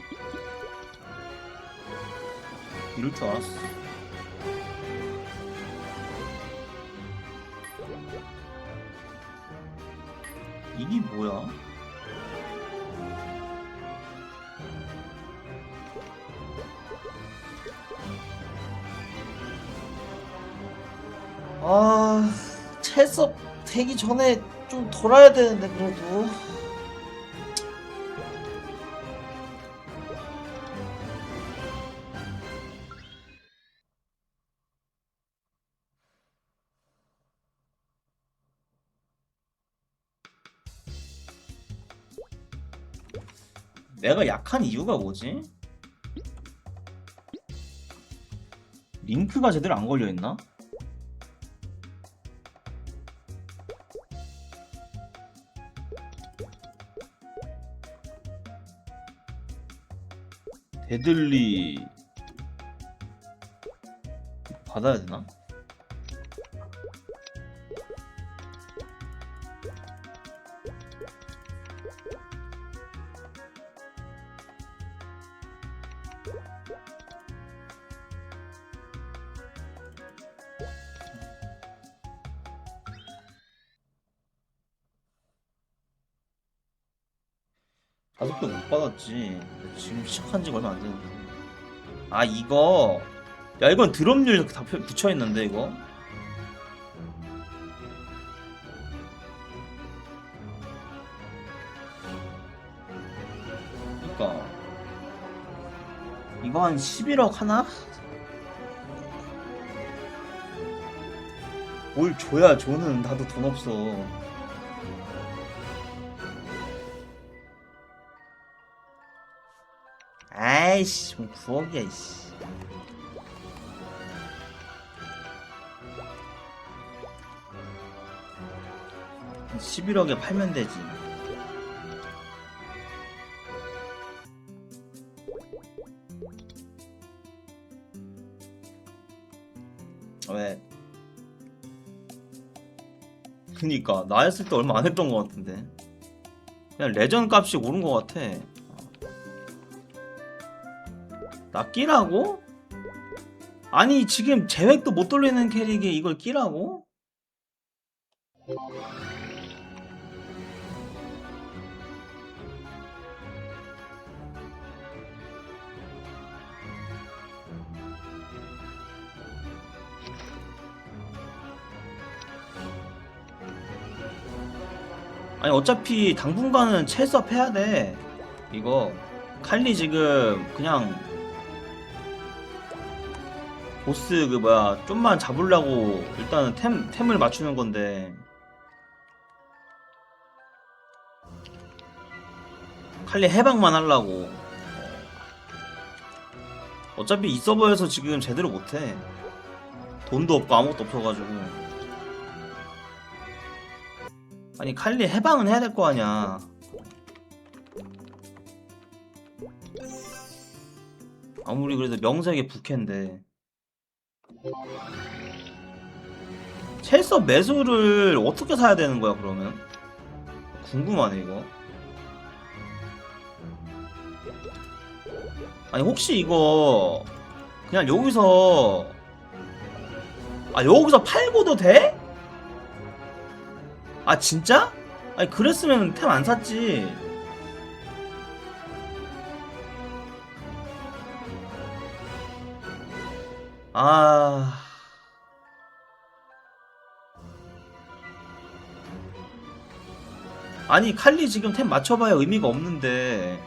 이럴 줄 알았어. 이게 뭐야? 아, 채섭 되기 전에 좀 돌아야 되는데 그래도. 내가 약한 이유가 뭐지? 링크가 제대로 안 걸려있나? 데들리 받아야 되나? 다섯 개 못 받았지. 지금 시작한 지가 얼마 안 됐는데. 아 이거 야 이건 드롭률 다 붙여 있는데 이거. 그러니까 이거 한 11억 하나? 뭘 줘야 줘는 나도 돈 없어. 에이씨, 뭐 9억이야, 이씨. 한 11억에 팔면 되지. 왜? 그니까 나 했을 때 얼마 안 했던 것 같은데. 그냥 레전 값이 오른 것 같아. 나 끼라고? 아니 지금 재획도 못 돌리는 캐릭에 이걸 끼라고? 아니 어차피 당분간은 첼섭 해야 돼. 이거 칼리 지금 그냥 보스 그 뭐야 좀만 잡으려고 일단은 템을 맞추는 건데, 칼리 해방만 하려고. 어차피 이 서버에서 지금 제대로 못해. 돈도 없고 아무것도 없어가지고. 아니 칼리 해방은 해야 될 거 아니야. 아무리 그래도 명색의 부캐인데. 첼섭 매수를 어떻게 사야 되는 거야 그러면? 궁금하네 이거. 아니 혹시 이거 그냥 여기서 여기서 팔고도 돼? 아 진짜? 아니 그랬으면 템 안 샀지. 아 아니 칼리 지금 템 맞춰봐야 의미가 없는데.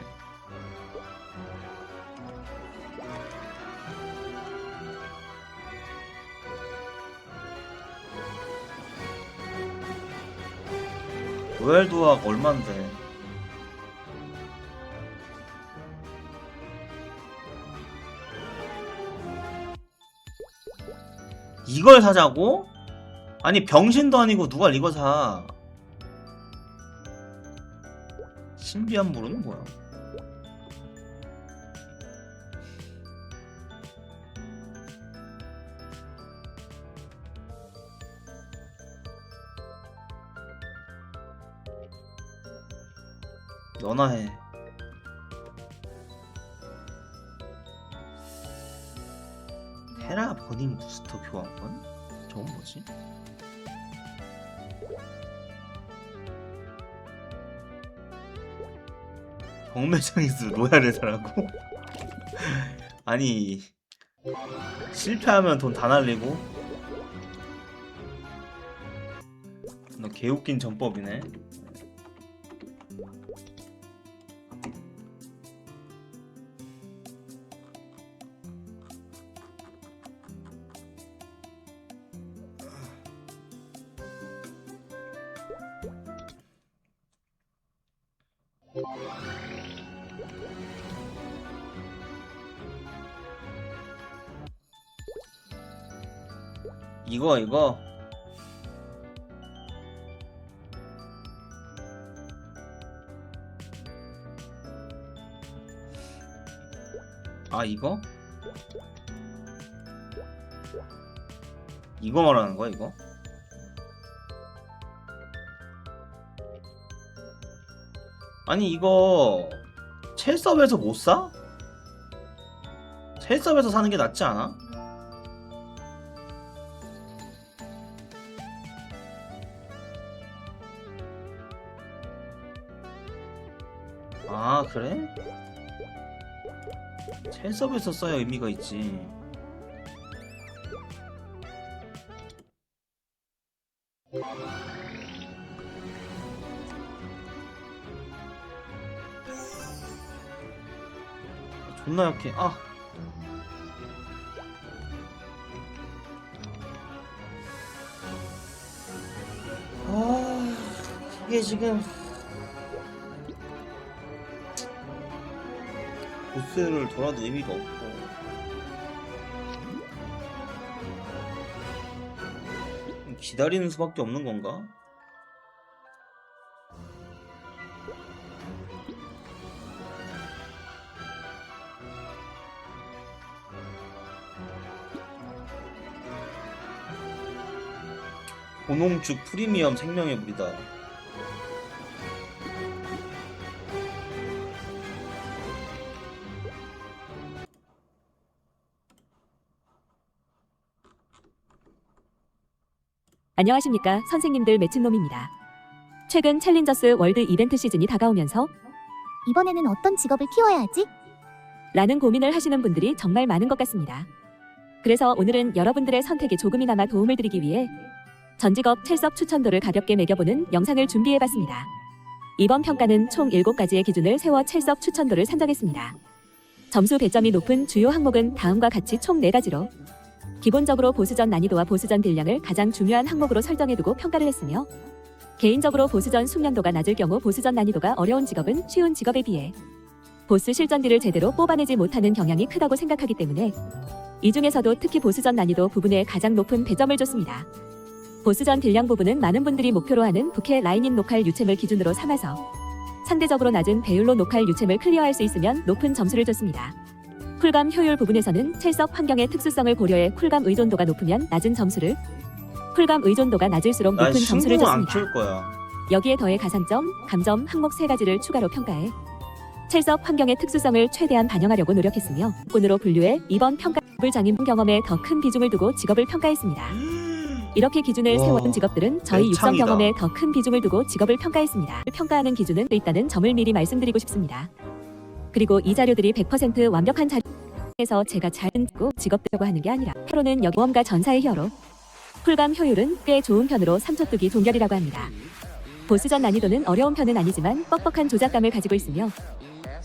로얄 도학 얼만데? 이걸 사자고? 아니 병신도 아니고 누가 이거 사? 신비한 물은 뭐야? 너나 해. 테라 버닝 부스터 교환권? 저건 뭐지? 경매장에서 로얄을 사라고? 아니 실패하면 돈 다 날리고? 너 개웃긴 전법이네. 이거 이거 말하는 거야 이거? 아니 이거 첼섭에서 못 사? 첼섭에서 사는 게 낫지 않아? 아 그래? 첼섭에서 써야 의미가 있지. 존나 약해. 이게 지금 보스를 돌아도 의미가 없고. 기다리는 수밖에 없는 건가? 고농축 프리미엄 생명의 물이다. 안녕하십니까 선생님들 매춘놈입니다. 최근 챌린저스 월드 이벤트 시즌이 다가오면서 이번에는 어떤 직업을 키워야 하지? 라는 고민을 하시는 분들이 정말 많은 것 같습니다. 그래서 오늘은 여러분들의 선택에 조금이나마 도움을 드리기 위해 전직업 첼석 추천도를 가볍게 매겨보는 영상을 준비해봤습니다. 이번 평가는 총 7가지의 기준을 세워 첼석 추천도를 산정했습니다. 점수 배점이 높은 주요 항목은 다음과 같이 총 4가지로 기본적으로 보스전 난이도와 보스전 딜량을 가장 중요한 항목으로 설정해두고 평가를 했으며 개인적으로 보스전 숙련도가 낮을 경우 보스전 난이도가 어려운 직업은 쉬운 직업에 비해 보스 실전 딜을 제대로 뽑아내지 못하는 경향이 크다고 생각하기 때문에 이 중에서도 특히 보스전 난이도 부분에 가장 높은 배점을 줬습니다. 보스전 딜량 부분은 많은 분들이 목표로 하는 부캐 라인인 녹할 유챔을 기준으로 삼아서 상대적으로 낮은 배율로 녹할 유챔을 클리어할 수 있으면 높은 점수를 줬습니다. 쿨감 효율 부분에서는 첼석 환경의 특수성을 고려해 쿨감 의존도가 높으면 낮은 점수를, 쿨감 의존도가 낮을수록 난 높은 점수를 신궁은 안 줬습니다. 키울 거야. 여기에 더해 가산점, 감점 항목 3가지를 추가로 평가해 첼석 환경의 특수성을 최대한 반영하려고 노력했으며 꾼으로 분류해 이번 평가를 장인 경험에 더 큰 비중을 두고 직업을 평가했습니다. 이렇게 기준을 와, 세워둔 직업들은 저희 육성 대창이다. 경험에 더 큰 비중을 두고 직업을 평가했습니다. 평가하는 기준은 있다는 점을 미리 말씀드리고 싶습니다. 그리고 이 자료들이 100% 완벽한 자료에서 제가 잘 듣고 직업되려고 하는 게 아니라 표로는 여기 모험가 전사의 히어로 쿨감 효율은 꽤 좋은 편으로 3초 뜨기 동결이라고 합니다. 보스전 난이도는 어려운 편은 아니지만 뻑뻑한 조작감을 가지고 있으며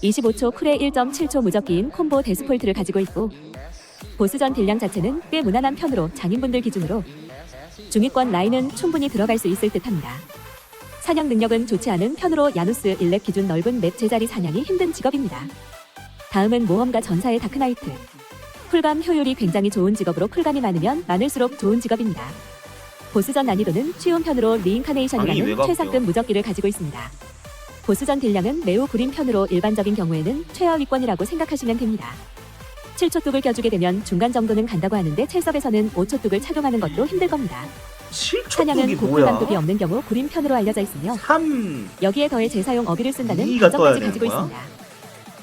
25초 쿨에 1.7초 무적기인 콤보 데스폴트를 가지고 있고 보스전 딜량 자체는 꽤 무난한 편으로 장인분들 기준으로 중위권 라인은 충분히 들어갈 수 있을 듯합니다. 사냥 능력은 좋지 않은 편으로 야누스 1렙 기준 넓은 맵 제자리 사냥이 힘든 직업입니다. 다음은 모험가 전사의 다크나이트. 쿨감 효율이 굉장히 좋은 직업으로 쿨감이 많으면 많을수록 좋은 직업입니다. 보스전 난이도는 쉬운 편으로 아니, 왜 리인카네이션이라는 바뀌어? 최상급 무적기를 가지고 있습니다. 보스전 딜량은 매우 구린 편으로 일반적인 경우에는 최하위권이라고 생각하시면 됩니다. 7초 뚝을 껴주게 되면 중간 정도는 간다고 하는데 첼섭에서는 5초 뚝을 착용하는 것도 힘들 겁니다. 7초 사냥은 뚝이 고쿨감 뚝이 뭐야? 없는 경우 구린 편으로 알려져 있으며 3 여기에 더해 재사용 어비를 쓴다는 이가 떠야 단점까지 되는 가지고 거야? 있습니다.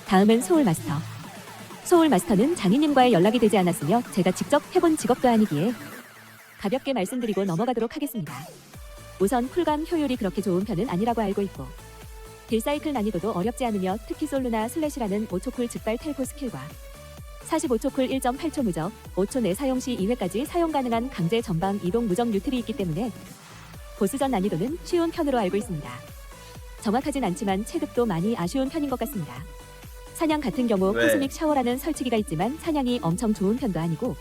다음은 소울 마스터. 소울 마스터는 장인님과의 연락이 되지 않았으며 제가 직접 해본 직업도 아니기에 가볍게 말씀드리고 넘어가도록 하겠습니다. 우선 쿨감 효율이 그렇게 좋은 편은 아니라고 알고 있고 딜사이클 난이도도 어렵지 않으며 특히 솔루나 슬래시라는 5초 쿨 즉발 텔포 스킬과 45초 쿨 1.8초 무적, 5초 내 사용 시 2회까지 사용 가능한 강제 전방 이동 무적 뉴틀이 있기 때문에 보스전 난이도는 쉬운 편으로 알고 있습니다. 정확하진 않지만 체급도 많이 아쉬운 편인 것 같습니다. 사냥 같은 경우 왜? 코스믹 샤워라는 설치기가 있지만 사냥이 엄청 좋은 편도 아니고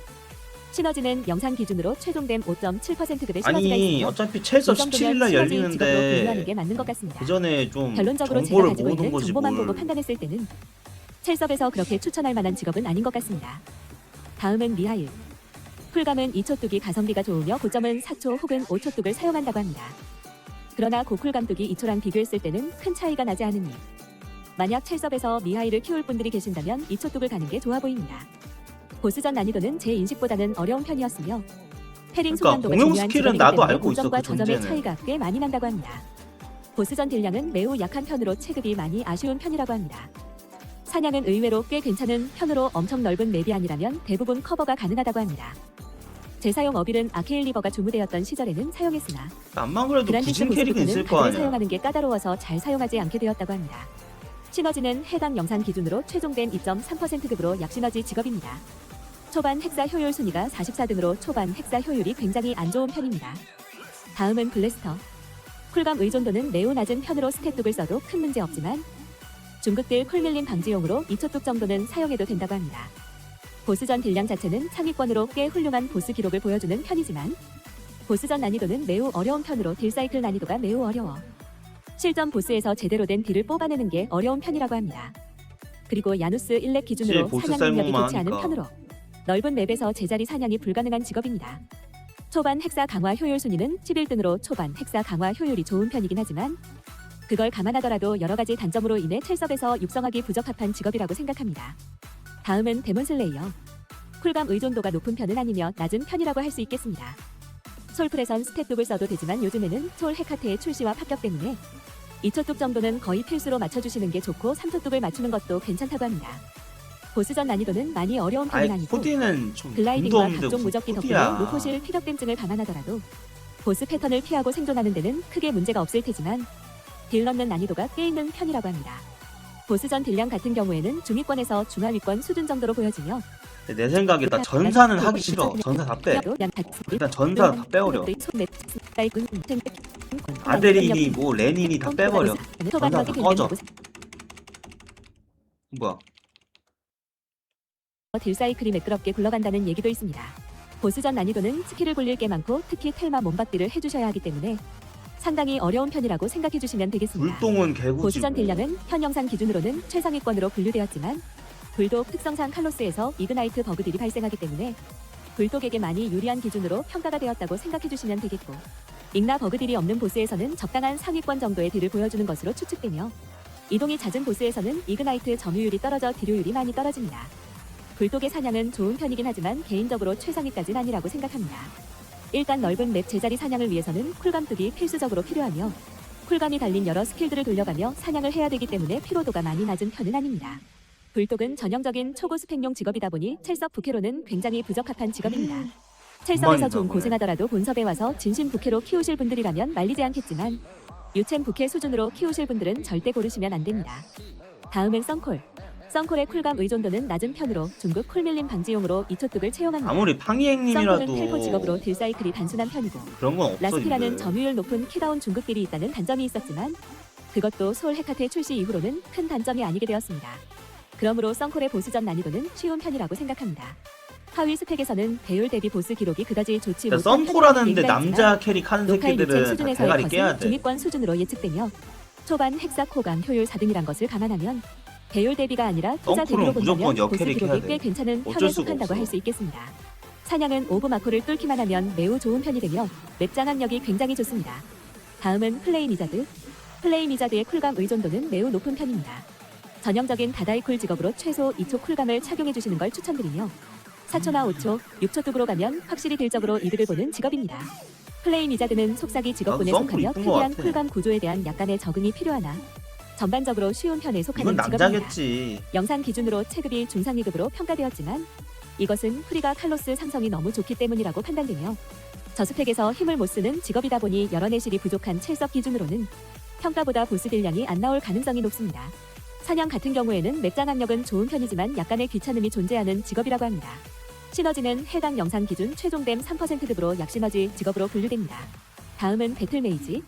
시너지는 영상 기준으로 최종됨 5.7%급의 시너지가 아니 있으며 어차피 이 첼서 정도면 17일날 시너지 직업으로 분류하는 열리는데 게 맞는 것 같습니다. 그 전에 좀 결론적으로 제가 정보를 가지고 모으는 있는 거지 정보만 뭘. 보고 판단했을 때는 첼섭에서 그렇게 추천할 만한 직업은 아닌 것 같습니다. 다음은 미하일. 쿨감은 2초 뚝이 가성비가 좋으며 고점은 4초 혹은 5초 뚝을 사용한다고 합니다. 그러나 고쿨감 뚝이 2초랑 비교했을 때는 큰 차이가 나지 않으니 만약 첼섭에서 미하일을 키울 분들이 계신다면 2초 뚝을 가는 게 좋아 보입니다. 보스전 난이도는 제 인식보다는 어려운 편이었으며 패링 그러니까 속간도가 공용 중요한 스킬은 직업이기 나도 때문에 알고 있어, 고점과 그 저점의 존재는. 차이가 꽤 많이 난다고 합니다. 보스전 딜량은 매우 약한 편으로 체급이 많이 아쉬운 편이라고 합니다. 사냥은 의외로 꽤 괜찮은 편으로 엄청 넓은 맵이 아니라면 대부분 커버가 가능하다고 합니다. 재사용 어빌은 아케일 리버가 주무되었던 시절에는 사용했으나 남만 그래도 그란디스 굳은 캐릭은 있을 보스부터는 거 가드를 아니야. 사용하는 게 까다로워서 잘 사용하지 않게 되었다고 합니다. 시너지는 해당 영상 기준으로 최종된 2.3%급으로 약시너지 직업입니다. 초반 핵사 효율 순위가 44등으로 초반 핵사 효율이 굉장히 안 좋은 편입니다. 다음은 블래스터. 쿨감 의존도는 매우 낮은 편으로 스탯뚝을 써도 큰 문제 없지만 중극딜 쿨밀림 방지용으로 2초뚝 정도는 사용해도 된다고 합니다. 보스전 딜량 자체는 상위권으로 꽤 훌륭한 보스 기록을 보여주는 편이지만 보스전 난이도는 매우 어려운 편으로 딜사이클 난이도가 매우 어려워 실전 보스에서 제대로 된 딜을 뽑아내는 게 어려운 편이라고 합니다. 그리고 야누스 1렙 기준으로 보스 사냥 능력이 쌀먹만 좋지 않은 하니까. 편으로 넓은 맵에서 제자리 사냥이 불가능한 직업입니다. 초반 핵사 강화 효율 순위는 11등으로 초반 핵사 강화 효율이 좋은 편이긴 하지만 그걸 감안하더라도 여러 가지 단점으로 인해 첼섭에서 육성하기 부적합한 직업이라고 생각합니다. 다음은 데몬 슬레이어. 쿨감 의존도가 높은 편은 아니며 낮은 편이라고 할 수 있겠습니다. 솔플에선 스탯둑을 써도 되지만 요즘에는 솔 헤카테의 출시와 합격 때문에 2초뚝 정도는 거의 필수로 맞춰주시는 게 좋고 3초뚝을 맞추는 것도 괜찮다고 합니다. 보스전 난이도는 많이 어려운 편은 아이 아니고 코디는 좀 돈도 글라이딩과 없는데 각종 무슨 무적기 덕분에 코디야. 노포실 피격댐증을 감안하더라도 보스 패턴을 피하고 생존하는 데는 크게 문제가 없을 테지만 딜 넣는 난이도가 꽤 있는 편이라고 합니다. 보스전 딜량 같은 경우에는 중위권에서 중하위권 수준 정도로 보여지며 내 생각에 나 전사는 하기 싫어. 전사 다 빼. 일단 전사 다 빼버려. 아데린이 뭐 레닌이 다 빼버려. 전사 다 꺼져. 뭐야? 딜 사이클이 매끄럽게 굴러간다는 얘기도 있습니다. 보스전 난이도는 스킬을 굴릴 게 많고 특히 텔마 몸박딜을 해주셔야 하기 때문에 상당히 어려운 편이라고 생각해 주시면 되겠습니다. 불똥은 개구지고. 보스전 딜량은 현 영상 기준으로는 최상위권으로 분류되었지만 불독 특성상 칼로스에서 이그나이트 버그들이 발생하기 때문에 불독에게 많이 유리한 기준으로 평가가 되었다고 생각해 주시면 되겠고 잉나 버그들이 없는 보스에서는 적당한 상위권 정도의 딜을 보여주는 것으로 추측되며 이동이 잦은 보스에서는 이그나이트 점유율이 떨어져 딜효율이 많이 떨어집니다. 불독의 사냥은 좋은 편이긴 하지만 개인적으로 최상위까지는 아니라고 생각합니다. 일단 넓은 맵 제자리 사냥을 위해서는 쿨감 뚝이 필수적으로 필요하며 쿨감이 달린 여러 스킬들을 돌려가며 사냥을 해야 되기 때문에 피로도가 많이 낮은 편은 아닙니다. 불독은 전형적인 초고 스펙용 직업이다 보니 첼섭 부캐로는 굉장히 부적합한 직업입니다. 첼섭에서 좀 고생하더라도 본섭에 와서 진심 부캐로 키우실 분들이라면 말리지 않겠지만 유챔 부캐 수준으로 키우실 분들은 절대 고르시면 안 됩니다. 다음은 썬콜. 썬콜의 쿨감 의존도는 낮은 편으로 중급 쿨밀림 방지용으로 2초뚝을 채용합니다. 아무리 썬콜은 팡이행님이라도 텔포 직업으로 딜 사이클이 단순한 편이고 그런 건 없어. 라스키라는 님들. 점유율 높은 킬다운 중급딜이 있다는 단점이 있었지만 그것도 솔 헤카테 출시 이후로는 큰 단점이 아니게 되었습니다. 그러므로 썬콜의 보스전 난이도는 쉬운 편이라고 생각합니다. 하위 스펙에서는 배율 대비 보스 기록이 그다지 좋지 못한 썬코라는데 편이라는 얘기가 남자 캐릭 하는 로컬 유체 새끼들은 다 수준에서의 대가리 깨야 것은 돼. 중위권 수준으로 예측되며 초반 헥사 코감 효율 4등이란 것을 감안하면 배율 대비가 아니라 투자 썬코는 대비로 무조건 본다면 보스 역캐릭 해야 기록이 돼. 꽤 괜찮은 어쩔 편에 수가 속한다고 없어. 할 수 있겠습니다. 사냥은 오브 마코를 뚫기만 하면 매우 좋은 편이 되며 맵 장악력이 굉장히 좋습니다. 다음은 플레이 미자드. 플레이 미자드의 쿨감 의존도는 매우 높은 편입니다. 전형적인 다다이쿨 직업으로 최소 2초 쿨감을 착용해 주시는 걸 추천드리며 4초나 5초, 6초 뚝으로 가면 확실히 딜적으로 이득을 보는 직업입니다. 플레이 미자드는 속삭이 직업군에 나도 속하며 썬크 이쁜 것 특이한 같아. 쿨감 구조에 대한 약간의 적응이 필요하나 전반적으로 쉬운 편에 속하는 이건 직업입니다. 남자겠지. 영상 기준으로 체급이 중상 2급으로 평가되었지만 이것은 프리가 칼로스 상성이 너무 좋기 때문이라고 판단되며 저스펙에서 힘을 못 쓰는 직업이다 보니 여러 내실이 부족한 첼섭 기준으로는 평가보다 보스 딜량이 안 나올 가능성이 높습니다. 사냥 같은 경우에는 맵 장악력은 좋은 편이지만 약간의 귀찮음이 존재하는 직업이라고 합니다. 시너지는 해당 영상 기준 최종댐 3%급으로 약시너지 직업으로 분류됩니다. 다음은 배틀 메이지.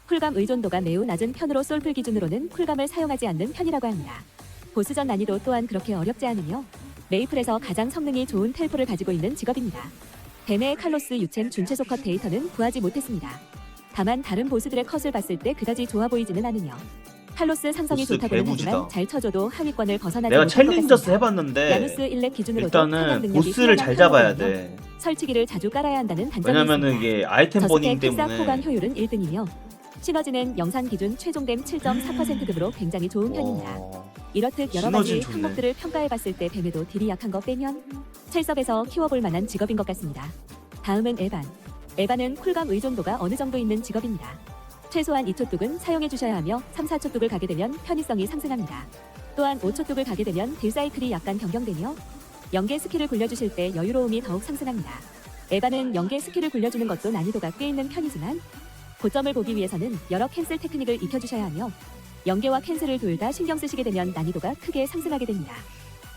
쿨감 의존도가 매우 낮은 편으로 솔플 기준으로는 쿨감을 사용하지 않는 편이라고 합니다. 보스전 난이도 또한 그렇게 어렵지 않으며 메이플에서 가장 성능이 좋은 텔포를 가지고 있는 직업입니다. 뱀의 칼로스 유챔 준최소 컷 데이터는 구하지 못했습니다. 다만 다른 보스들의 컷을 봤을 때 그다지 좋아 보이지는 않으며 칼로스 상성이 보스 좋다고는 개구지다. 하지만 잘 쳐줘도 하위권을 벗어나지 내가 못할 것 챌린저스 같습니다. 해봤는데 야누스 1렙 기준으로도 사냥 일단은 능력이 보스를 뛰어난 잘 잡아야 편이거든요. 돼. 설치기를 자주 깔아야 한다는 단점이 왜냐면은 있습니다. 이게 아이템 버닝 저스펙 텍사 포감 때문에. 효율은 1등이며 시너지는 영상 기준 최종댐 7.4%급으로 굉장히 좋은 편입니다. 이렇듯 여러 가지 시너지는 좋네. 항목들을 평가해봤을 때 뱀에도 딜이 약한 거 빼면 첼섭에서 키워볼 만한 직업인 것 같습니다. 다음은 에반. 에반은 쿨감 의존도가 어느 정도 있는 직업입니다. 최소한 2초뚝은 사용해 주셔야 하며 3, 4초뚝을 가게 되면 편의성이 상승합니다. 또한 5초뚝을 가게 되면 딜 사이클이 약간 변경되며 연계 스킬을 굴려주실 때 여유로움이 더욱 상승합니다. 에반은 연계 스킬을 굴려주는 것도 난이도가 꽤 있는 편이지만 고점을 보기 위해서는 여러 캔슬 테크닉을 익혀주셔야 하며 연계와 캔슬을 둘 다 신경 쓰시게 되면 난이도가 크게 상승하게 됩니다.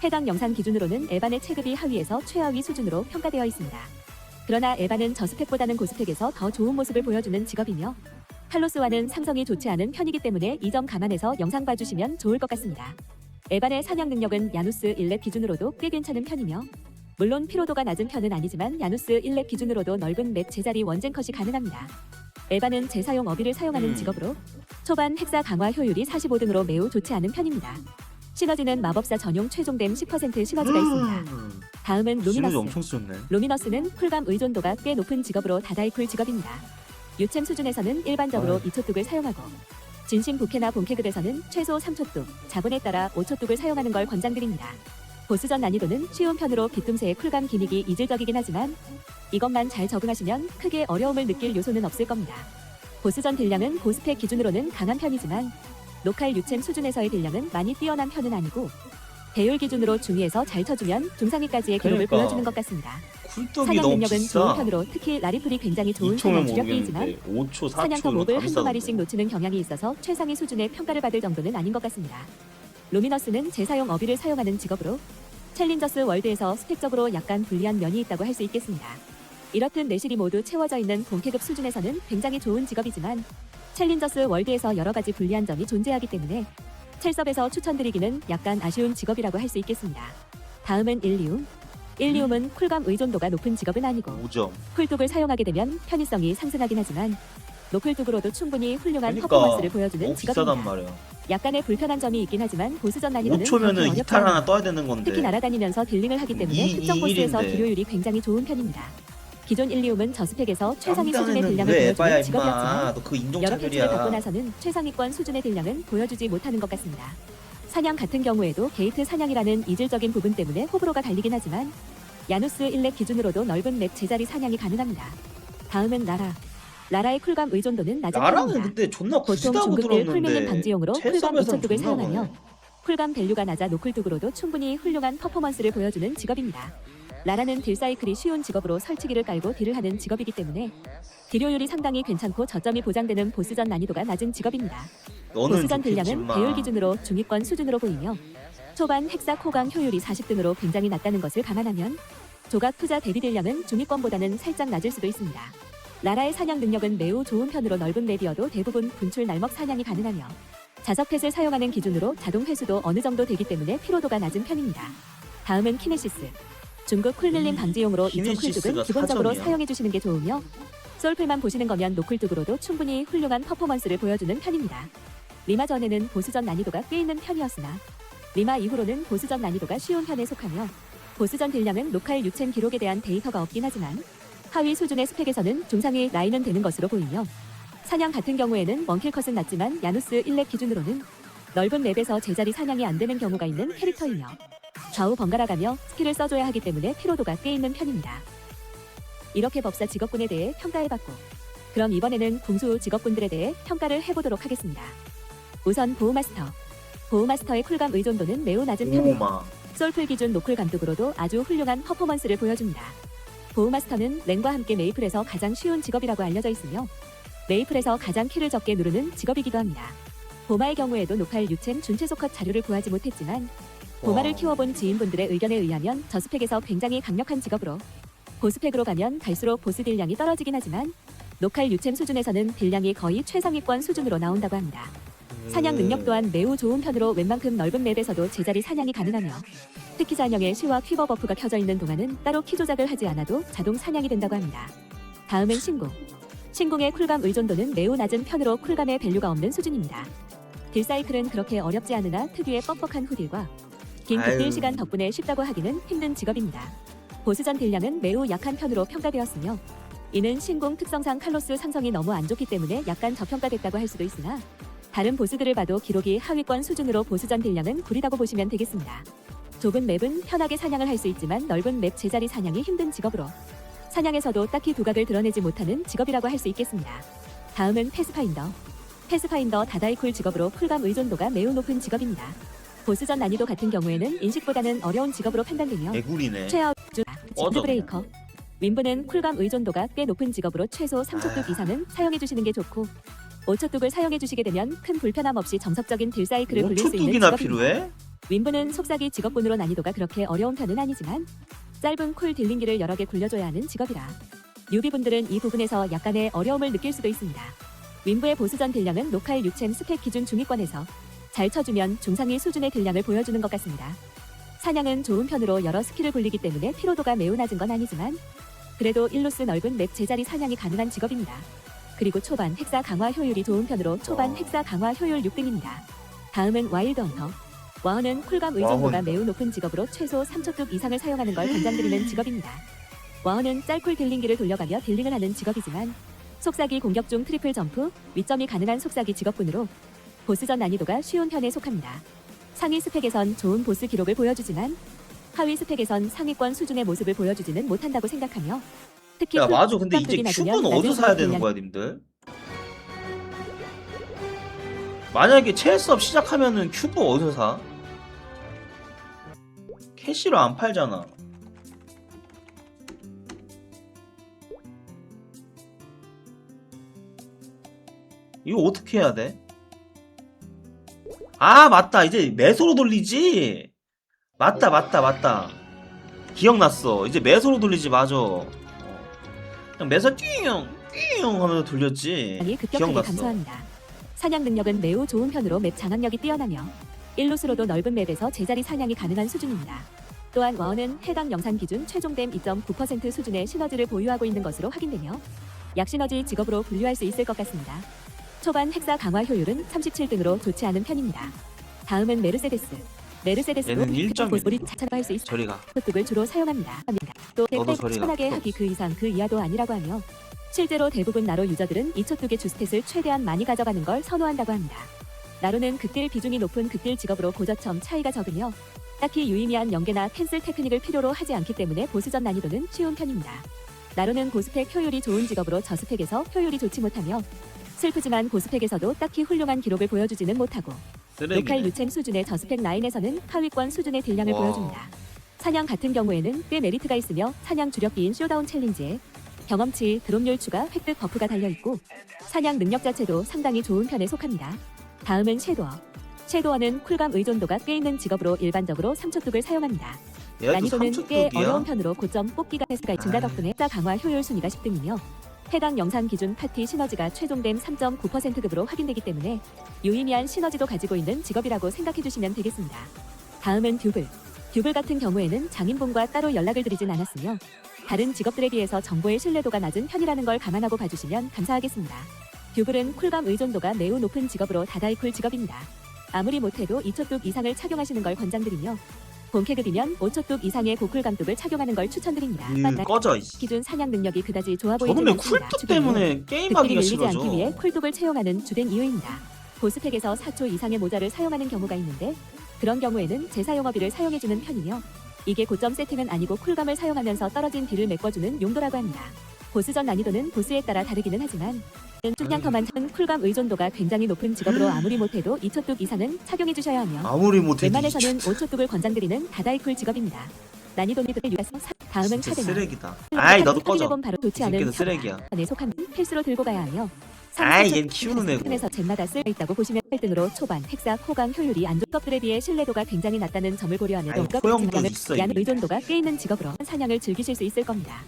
해당 영상 기준으로는 에반의 체급이 하위에서 최하위 수준으로 평가되어 있습니다. 그러나 에반은 저스펙보다는 고스펙에서 더 좋은 모습을 보여주는 직업이며 칼로스와는 상성이 좋지 않은 편이기 때문에 이 점 감안해서 영상 봐주시면 좋을 것 같습니다. 에반의 사냥 능력은 야누스 1렙 기준으로도 꽤 괜찮은 편이며 물론 피로도가 낮은 편은 아니지만 야누스 1렙 기준으로도 넓은 맵 제자리 원젠 컷이 가능합니다. 에반은 재사용 어비를 사용하는 직업으로 초반 핵사 강화 효율이 45등으로 매우 좋지 않은 편입니다. 시너지는 마법사 전용 최종댐 10% 시너지가 있습니다. 다음은 시너지 루미너스. 엄청 쓰였네. 루미너스는 쿨감 의존도가 꽤 높은 직업으로 다다이쿨 직업입니다. 유챔 수준에서는 일반적으로 2초뚝을 사용하고 진심 부캐나 본캐급에서는 최소 3초뚝, 자본에 따라 5초뚝을 사용하는 걸 권장드립니다. 보스전 난이도는 쉬운 편으로 빗둠새의 쿨감 기믹이 이질적이긴 하지만 이것만 잘 적응하시면 크게 어려움을 느낄 요소는 없을 겁니다. 보스전 딜량은 보스펙 기준으로는 강한 편이지만 노칼 유챔 수준에서의 딜량은 많이 뛰어난 편은 아니고 배율 기준으로 중위에서 잘 쳐주면 중상위까지의 기록을 그러니까. 보여주는 것 같습니다. 쿨떡이 사냥 너무 능력은 비싸. 좋은 편으로 특히 라리플이 굉장히 좋은 2초면 사냥 주력기이지만 모르겠는데 5초, 4초 사냥터 몹을 한두 마리씩 놓치는 경향이 있어서 최상위 수준의 평가를 받을 정도는 아닌 것 같습니다. 루미너스는 재사용 어비를 사용하는 직업으로 챌린저스 월드에서 스펙적으로 약간 불리한 면이 있다고 할 수 있겠습니다. 이렇듯 내실이 모두 채워져 있는 본캐급 수준에서는 굉장히 좋은 직업이지만 챌린저스 월드에서 여러 가지 불리한 점이 존재하기 때문에 첼섭에서 추천드리기는 약간 아쉬운 직업이라고 할 수 있겠습니다. 다음은 일리움. 일리움은 쿨감 의존도가 높은 직업은 아니고 5점. 쿨뚝을 사용하게 되면 편의성이 상승하긴 하지만 노쿨뚝으로도 충분히 훌륭한 그러니까 퍼포먼스를 보여주는 너무 직업입니다. 비싸단 말이야. 약간의 불편한 점이 있긴 하지만 보스전 난이도는 5초면은 그렇게 어렵지 이탈 하나 않아요. 떠야 되는 건데. 특히 날아다니면서 딜링을 하기 때문에 이 특정 보스에서 일인데. 딜효율이 굉장히 좋은 편입니다. 기존 일리움은 저스펙에서 최상위 수준의 깜깜이는 딜량을 왜 에바야 보여주는 임마. 직업이었지만 너 그 여러 인종차별이야. 패치를 받고 나서는 최상위권 수준의 딜량은 보여주지 못하는 것 같습니다. 사냥 같은 경우에도 게이트 사냥이라는 이질적인 부분 때문에 호불호가 갈리긴 하지만 야누스 1렙 기준으로도 넓은 맵 제자리 사냥이 가능합니다. 다음은 라라. 라라의 쿨감 의존도는 낮은 나라는 편입니다. 근데 존나 보통 구시다고 중급들 풀밀림 들었는데. 방지용으로 쿨감 첼섭에서는 2초뚝을 존나 사용하며 많네. 쿨감 밸류가 낮아 노쿨뚝으로도 충분히 훌륭한 퍼포먼스를 보여주는 직업입니다. 라라는 딜 사이클이 쉬운 직업으로 설치기를 깔고 딜을 하는 직업이기 때문에 딜효율이 상당히 괜찮고 저점이 보장되는 보스전 난이도가 낮은 직업입니다. 너는 보스전 좋겠지, 딜량은 임마. 배율 기준으로 중위권 수준으로 보이며 초반 헥사 코강 효율이 40등으로 굉장히 낮다는 것을 감안하면 조각 투자 대비 딜량은 중위권보다는 살짝 낮을 수도 있습니다. 라라의 사냥 능력은 매우 좋은 편으로 넓은 맵이어도 대부분 분출 날먹 사냥이 가능하며 자석 펫을 사용하는 기준으로 자동 회수도 어느 정도 되기 때문에 피로도가 낮은 편입니다. 다음은 키네시스. 중급 쿨밀림 방지용으로 이쪽 키네시스가 쿨뚝은 기본적으로 4점이야. 사용해주시는 게 좋으며 솔플만 보시는 거면 노쿨뚝으로도 충분히 훌륭한 퍼포먼스를 보여주는 편입니다. 리마 전에는 보스전 난이도가 꽤 있는 편이었으나 리마 이후로는 보스전 난이도가 쉬운 편에 속하며 보스전 딜량은 로컬 유챔 기록에 대한 데이터가 없긴 하지만 하위 수준의 스펙에서는 중상위 라인은 되는 것으로 보이며 사냥 같은 경우에는 원킬 컷은 낮지만 야누스 1렙 기준으로는 넓은 맵에서 제자리 사냥이 안 되는 경우가 있는 캐릭터이며 좌우 번갈아 가며 스킬을 써줘야 하기 때문에 피로도가 꽤 있는 편입니다. 이렇게 법사 직업군에 대해 평가해봤고 그럼 이번에는 궁수 직업군들에 대해 평가를 해보도록 하겠습니다. 우선 보호마스터. 보호마스터의 쿨감 의존도는 매우 낮은 편이고 오마. 솔플 기준 노쿨 감독으로도 아주 훌륭한 퍼포먼스를 보여줍니다. 보호마스터는 랭과 함께 메이플에서 가장 쉬운 직업이라고 알려져 있으며 메이플에서 가장 키를 적게 누르는 직업이기도 합니다. 보마의 경우에도 노칼 유챔 준최소컷 자료를 구하지 못했지만 보마를 와. 키워본 지인분들의 의견에 의하면 저스펙에서 굉장히 강력한 직업으로 보스펙으로 가면 갈수록 보스 딜량이 떨어지긴 하지만 노칼 유챔 수준에서는 딜량이 거의 최상위권 수준으로 나온다고 합니다. 사냥 능력 또한 매우 좋은 편으로 웬만큼 넓은 맵에서도 제자리 사냥이 가능하며 특히 잔영에 시와 퀴버 버프가 켜져 있는 동안은 따로 키 조작을 하지 않아도 자동 사냥이 된다고 합니다. 다음은 신궁. 신궁의 쿨감 의존도는 매우 낮은 편으로 쿨감의 밸류가 없는 수준입니다. 딜 사이클은 그렇게 어렵지 않으나 특유의 뻑뻑한 후딜과 긴 아유. 극딜 시간 덕분에 쉽다고 하기는 힘든 직업입니다. 보스전 딜량은 매우 약한 편으로 평가되었으며 이는 신궁 특성상 칼로스 상성이 너무 안 좋기 때문에 약간 저평가됐다고 할 수도 있으나 다른 보스들을 봐도 기록이 하위권 수준으로 보스전 딜량은 구리다고 보시면 되겠습니다. 좁은 맵은 편하게 사냥을 할 수 있지만 넓은 맵 제자리 사냥이 힘든 직업으로 사냥에서도 딱히 두각을 드러내지 못하는 직업이라고 할 수 있겠습니다. 다음은 패스파인더. 패스파인더 다다이쿨 직업으로 쿨감 의존도가 매우 높은 직업입니다. 보스전 난이도 같은 경우에는 인식보다는 어려운 직업으로 판단되며 개구리네. 최하 주 꺼져. 브레이커. 윈브는 쿨감 의존도가 꽤 높은 직업으로 최소 3초뚝 이상은 사용해 주시는 게 좋고 5초뚝을 사용해 주시게 되면 큰 불편함 없이 정석적인 딜 사이클을 굴릴 수 있는 5초뚝이나 직업입니다. 필요해? 윈브는 속삭이 직업군으로 난이도가 그렇게 어려운 편은 아니지만 짧은 쿨 딜링기를 여러 개 굴려줘야 하는 직업이라 뉴비분들은 이 부분에서 약간의 어려움을 느낄 수도 있습니다. 윈브의 보스전 딜량은 로컬 유챔 스펙 기준 중위권에서 잘 쳐주면 중상위 수준의 딜량을 보여주는 것 같습니다. 사냥은 좋은 편으로 여러 스킬을 굴리기 때문에 피로도가 매우 낮은 건 아니지만 그래도 일루스 넓은 맵 제자리 사냥이 가능한 직업입니다. 그리고 초반 헥사 강화 효율이 좋은 편으로 초반 헥사 강화 효율 6등입니다. 다음은 와일드 헌터. 와헌은 쿨감 의존도가 와헌. 매우 높은 직업으로 최소 3초뚝 이상을 사용하는 걸 권장드리는 직업입니다. 와헌은 짤쿨 딜링기를 돌려가며 딜링을 하는 직업이지만 속삭이 공격 중 트리플 점프, 윗점이 가능한 속삭이 직업군으로 보스전 난이도가 쉬운 편에 속합니다. 상위 스펙에선 좋은 보스 기록을 보여주지만 하위 스펙에선 상위권 수준의 모습을 보여주지는 못한다고 생각하며 특히 야 맞아. 근데 이제 쿨감뚝이 낮으면 큐브는 낮은 어디서 사야 되는 분량- 거야 님들? 만약에 체스업 시작하면은 큐브 어디서 사? 캐시로 안 팔잖아. 이거 어떻게 해야 돼? 아 맞다. 이제 매소로 돌리지. 맞다. 기억났어. 이제 매소로 돌리지. 맞아. 그냥 매소 띵 하면서 돌렸지. 이 급격하게 기억났어. 감소합니다. 사냥 능력은 매우 좋은 편으로 맵 장악력이 뛰어나며 일루스로도 넓은 맵에서 제자리 사냥이 가능한 수준입니다. 또한 와헌은 해당 영상 기준 최종댐 2.9% 수준의 시너지를 보유하고 있는 것으로 확인되며 약시너지 직업으로 분류할 수 있을 것 같습니다. 초반 핵사 강화 효율은 37등으로 좋지 않은 편입니다. 다음은 메르세데스. 메르세데스도 얘는 1.1. 우리 차차로 할 수 있을 저리 가. 뚝을 주로 사용합니다. 또 너도 때 저리 가. 편하게 하기 그 이상 그 이하도 아니라고 하며 실제로 대부분 나로 유저들은 2초뚝의 주스탯을 최대한 많이 가져가는 걸 선호한다고 합니다. 나로는 극딜 비중이 높은 극딜 직업으로 고저점 차이가 적으며 딱히 유의미한 연계나 캔슬 테크닉을 필요로 하지 않기 때문에 보스전 난이도는 쉬운 편입니다. 나로는 고스펙 효율이 좋은 직업으로 저스펙에서 효율이 좋지 못하며 슬프지만 고스펙에서도 딱히 훌륭한 기록을 보여주지는 못하고 로칼 쓰레기네. 유챔 수준의 저스펙 라인에서는 하위권 수준의 딜량을 와. 보여줍니다. 사냥 같은 경우에는 꽤 메리트가 있으며 사냥 주력기인 쇼다운 챌린지에 경험치, 드롭률 추가, 획득 버프가 달려있고 사냥 능력 자체도 상당히 좋은 편에 속합니다. 다음은 섀도어. 섀도어는 쿨감 의존도가 꽤 있는 직업으로 일반적으로 3초뚝을 사용합니다. 얘도 난이도는 꽤 3초뚝이야? 어려운 편으로 고점 뽑기가 횟수가 증가 덕분에 사 강화 효율 순위가 10등이며 해당 영상 기준 파티 시너지가 최종댐 3.9%급으로 확인되기 때문에 유의미한 시너지도 가지고 있는 직업이라고 생각해주시면 되겠습니다. 다음은 듀블. 듀블 같은 경우에는 장인분과 따로 연락을 드리진 않았으며 다른 직업들에 비해서 정보의 신뢰도가 낮은 편이라는 걸 감안하고 봐주시면 감사하겠습니다. 듀블은 쿨감 의존도가 매우 높은 직업으로 다다이쿨 직업입니다. 아무리 못해도 2초뚝 이상을 착용하시는 걸 권장드리며 본캐급이면 5초뚝 이상의 고쿨감뚝을 착용하는 걸 추천드립니다. 꺼져 이씨. 기준 사냥 능력이 그다지 좋아 보이지 저놈의 않습니다. 쿨뚝 때문에 극딜이 게임하기가 밀리지 싫어져. 않기 위해 쿨뚝을 채용하는 주된 이유입니다. 보스팩에서 4초 이상의 모자를 사용하는 경우가 있는데 그런 경우에는 재사용어비를 사용해주는 편이며 이게 고점 세팅은 아니고 쿨감을 사용하면서 떨어진 딜을 메꿔주는 용도라고 합니다. 보스전 난이도는 보스에 따라 다르기는 하지만 중량터만 찾은 쿨감 의존도가 굉장히 높은 직업으로 아무리 못해도 2초뚝 이상은 착용해주셔야 하며 아무리 못해도 웬만해서는 이씨, 5초뚝을 권장드리는 다다이쿨 직업입니다. 난이도는 유가서 다음은 진짜 카데나. 쓰레기다. 아이 너도 꺼져. 본 바로 좋지 이 않은 새끼는 쓰레기야. 에 속한 필수로 들고 가야 하며 아이 얜 키우는 애고. 에서 잼마다 쓸 있다고 보시면 1등으로 초반 획사 호강 효율이 안 좋은 것들에 비해 신뢰도가 굉장히 낮다는 점을 고려하면 아이, 소형도 있어, 양 이미. 의존도가 꽤 있는 직업으로 사냥을 즐기실 수 있을 겁니다.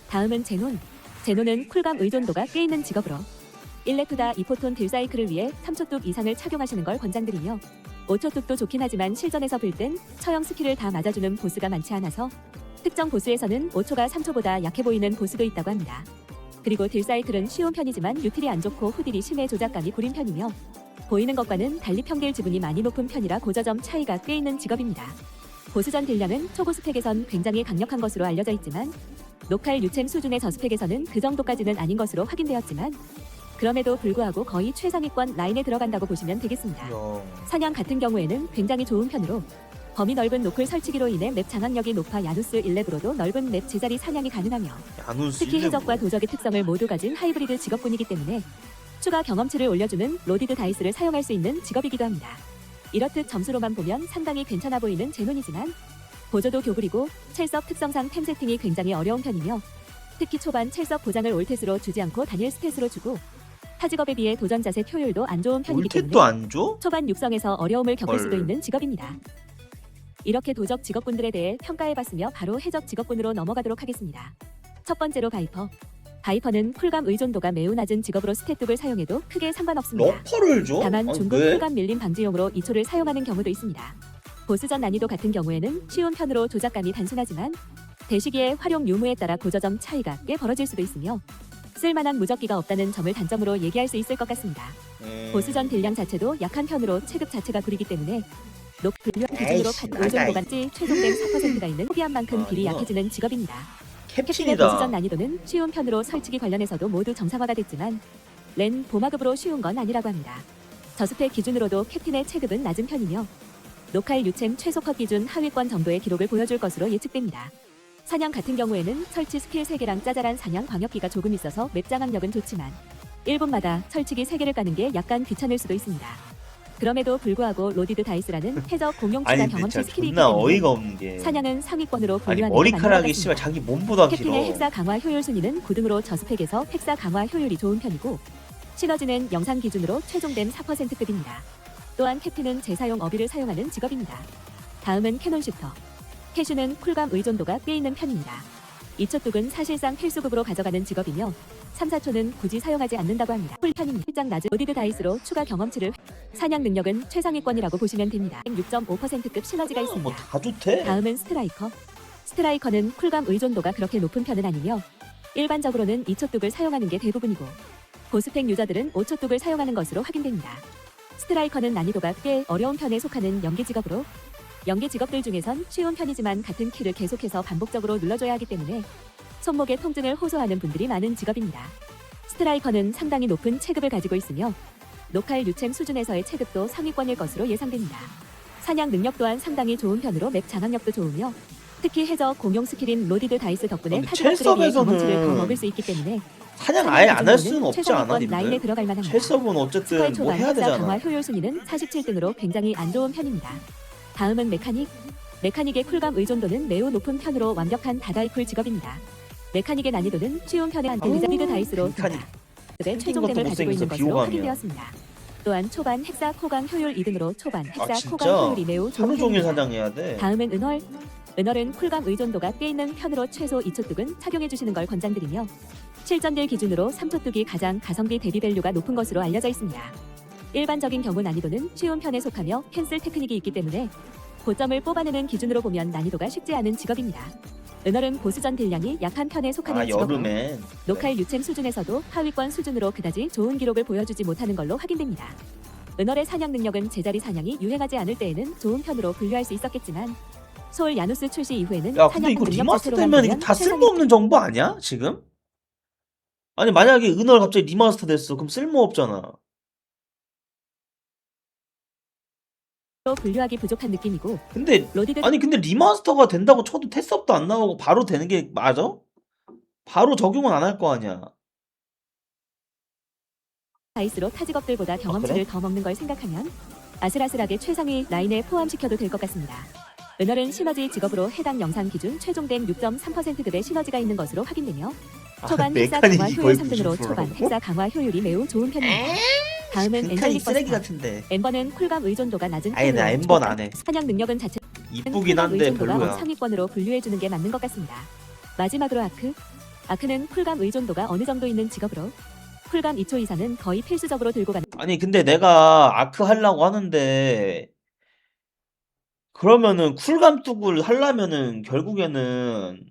다음은 제논. 제논은 쿨감 의존도가 꽤 있는 직업으로 1레프다 2포톤 딜사이클을 위해 3초뚝 이상을 착용하시는 걸 권장드리며 5초뚝도 좋긴 하지만 실전에서 불 땐 처형 스킬을 다 맞아주는 보스가 많지 않아서 특정 보스에서는 5초가 3초보다 약해 보이는 보스도 있다고 합니다. 그리고 딜사이클은 쉬운 편이지만 유틸이 안 좋고 후딜이 심해 조작감이 구린 편이며 보이는 것과는 달리 평딜 지분이 많이 높은 편이라 고저점 차이가 꽤 있는 직업입니다. 보스전 딜량은 초고 스펙에선 굉장히 강력한 것으로 알려져 있지만 노칼 유챔 수준의 저스펙에서는 그 정도까지는 아닌 것으로 확인되었지만 그럼에도 불구하고 거의 최상위권 라인에 들어간다고 보시면 되겠습니다. 사냥 같은 경우에는 굉장히 좋은 편으로 범위 넓은 노클 설치기로 인해 맵 장악력이 높아 야누스 1렙으로도 넓은 맵 제자리 사냥이 가능하며 야누스 특히 1렙. 해적과 도적의 특성을 모두 가진 하이브리드 직업군이기 때문에 추가 경험치를 올려주는 로디드 다이스를 사용할 수 있는 직업이기도 합니다. 이렇듯 점수로만 보면 상당히 괜찮아 보이는 제논이지만 보조도 교굴이고 첼석 특성상 템 세팅이 굉장히 어려운 편이며 특히 초반 첼석 보장을 올텟으로 주지 않고 단일 스탯으로 주고 타직업에 비해 도전 자세 효율도 안 좋은 편이기 올텟도 때문에 안 줘? 초반 육성에서 어려움을 겪을 헐. 수도 있는 직업입니다. 이렇게 도적 직업군들에 대해 평가해봤으며 바로 해적 직업군으로 넘어가도록 하겠습니다. 첫 번째로 바이퍼. 바이퍼는 쿨감 의존도가 매우 낮은 직업으로 스탯뚝을 사용해도 크게 상관없습니다. 러퍼를 줘? 다만 아니, 중급 왜? 쿨감 밀림 방지용으로 2초를 사용하는 경우도 있습니다. 보스전 난이도 같은 경우에는 쉬운 편으로 조작감이 단순하지만 대시기의 활용 유무에 따라 고저점 차이가 꽤 벌어질 수도 있으며 쓸만한 무적기가 없다는 점을 단점으로 얘기할 수 있을 것 같습니다. 보스전 딜량 자체도 약한 편으로 체급 자체가 구리기 때문에 분류한 기준으로 에이씨, 각 의존도가 나가, 최종된 4%가 있는 포기한 만큼 딜이 이거. 약해지는 직업입니다. 캡틴의 캡틴이다. 보스전 난이도는 쉬운 편으로 설치기 관련해서도 모두 정상화가 됐지만 렌 보마급으로 쉬운 건 아니라고 합니다. 저스펙 기준으로도 캡틴의 체급은 낮은 편이며 로컬 유챔 최소 컷 기준 하위권 정도의 기록을 보여줄 것으로 예측됩니다. 사냥 같은 경우에는 설치 스킬 3개랑 짜잘한 사냥 광역기가 조금 있어서 맵 장악력은 좋지만 1분마다 설치기 3개를 까는 게 약간 귀찮을 수도 있습니다. 그럼에도 불구하고 로디드 다이스라는 해적 공용 추가 아니 근데 경험치 진짜 스킬이 있기 존나 때문에 어이가 없는 게 사냥은 상위권으로 아니 분류하는 게 맞는 것 머리카락이 같습니다. 씨발 자기 몸보다 길어. 캡틴의 헥사 강화 효율 순위는 9등으로 저스펙에서 헥사 강화 효율이 좋은 편이고 시너지는 영상 기준으로 최종된 4%급입니다. 또한 캡틴은 재사용 어비를 사용하는 직업입니다. 다음은 캐논 슈터. 캐슈는 쿨감 의존도가 꽤 있는 편입니다. 2초뚝은 사실상 필수급으로 가져가는 직업이며 3, 4초는 굳이 사용하지 않는다고 합니다. 쿨편입니다. 실장 낮은 로디드 다이스로 추가 경험치를 사냥 능력은 최상위권이라고 보시면 됩니다. 6.5%급 시너지가 있습니다. 뭐 다 좋대. 다음은 스트라이커. 스트라이커는 쿨감 의존도가 그렇게 높은 편은 아니며 일반적으로는 2초뚝을 사용하는 게 대부분이고 고스펙 유저들은 5초뚝을 사용하는 것으로 확인됩니다. 스트라이커는 난이도가 꽤 어려운 편에 속하는 연기 직업으로 연기 직업들 중에선 쉬운 편이지만 같은 키를 계속해서 반복적으로 눌러줘야 하기 때문에 손목의 통증을 호소하는 분들이 많은 직업입니다. 스트라이커는 상당히 높은 체급을 가지고 있으며 로컬 유챔 수준에서의 체급도 상위권일 것으로 예상됩니다. 사냥 능력 또한 상당히 좋은 편으로 맵 장악력도 좋으며 특히 해적 공용 스킬인 로디드 다이스 덕분에 근데 타겟들에게 첼섭에서는 경험치를 더 먹을 수 있기 때문에 사냥 아예 안 할 수는 없지 최상위권 않아 라인에 님들. 들어갈 만합니다. 첼섭은 스컬 어쨌든 뭐 초반 해야 획사 강화 되잖아. 효율 순위는 47등으로 굉장히 안 좋은 편입니다. 다음은 메카닉. 메카닉의 쿨감 의존도는 매우 높은 편으로 완벽한 다다이쿨 직업입니다. 메카닉의 난이도는 쉬운 편의 한 로디드 다이스로 메카닉. 의 생긴 최종됨을 것도 가지고 있는 못생겨서 것으로 비호감이야. 확인되었습니다. 또한 초반 헥사 코강 효율 2등으로 초반 아 헥사 진짜 코강 효율이 매우 좋은 하루 종일 편입니다. 사냥해야 돼. 다음은 은월. 은월은 쿨감 의존도가 꽤 있는 편으로 최소 2초뚝은 착용해 주시는 걸 권장드리며 실전딜 기준으로 3초뚝이 가장 가성비 대비 밸류가 높은 것으로 알려져 있습니다. 일반적인 경우 난이도는 쉬운 편에 속하며 캔슬 테크닉이 있기 때문에 고점을 뽑아내는 기준으로 보면 난이도가 쉽지 않은 직업입니다. 은월은 보스전 딜량이 약한 편에 속하는 아 직업으로 여름엔 로컬 유챔 수준에서도 하위권 수준으로 그다지 좋은 기록을 보여주지 못하는 걸로 확인됩니다. 은월의 사냥 능력은 제자리 사냥이 유행하지 않을 때에는 좋은 편으로 분류할 수 있었겠지만 소울 야누스 출시 이후에는 야 근데 사냥 이거 능력 리마스터 자체로만 되면 이게 보면 다 최상위 쓸모없는 정보 아니야 지금? 아니 만약에 은월 갑자기 리마스터 됐어 그럼 쓸모없잖아. 로 분류하기 부족한 느낌이고 근데 로디드 아니 근데 리마스터가 된다고 쳐도 테스업도 안 나오고 바로 되는 게 맞아? 바로 적용은 안 할 거 아니야. 다이스로 타 직업들보다 경험치를 더 먹는 걸 생각하면 아슬아슬하게 최상위 라인에 포함시켜도 될 것 같습니다. 은월은 시너지 직업으로 해당 영상 기준 최종된 6.3%급의 시너지가 있는 것으로 확인되며 초반 헥사 강화 메카닉이 효율 거의 3등으로 초반 90%라고? 헥사 강화 효율이 매우 좋은 편입니다. 다음은 메카닉 엔젤릭 쓰레기 버스터. 같은데. 엠버는 쿨감 의존도가 낮은 아니 나 편으로 엠번 안 해. 사냥 능력은 자체 이쁘긴 한데 의존도가 별로야. 상위권으로 분류해주는 게 맞는 것 같습니다. 마지막으로 아크. 아크는 쿨감 의존도가 어느 정도 있는 직업으로 쿨감 2초 이상은 거의 필수적으로 들고 가는 아니 근데 내가 아크 하려고 하는데 그러면은 쿨감 뚝을 하려면은 결국에는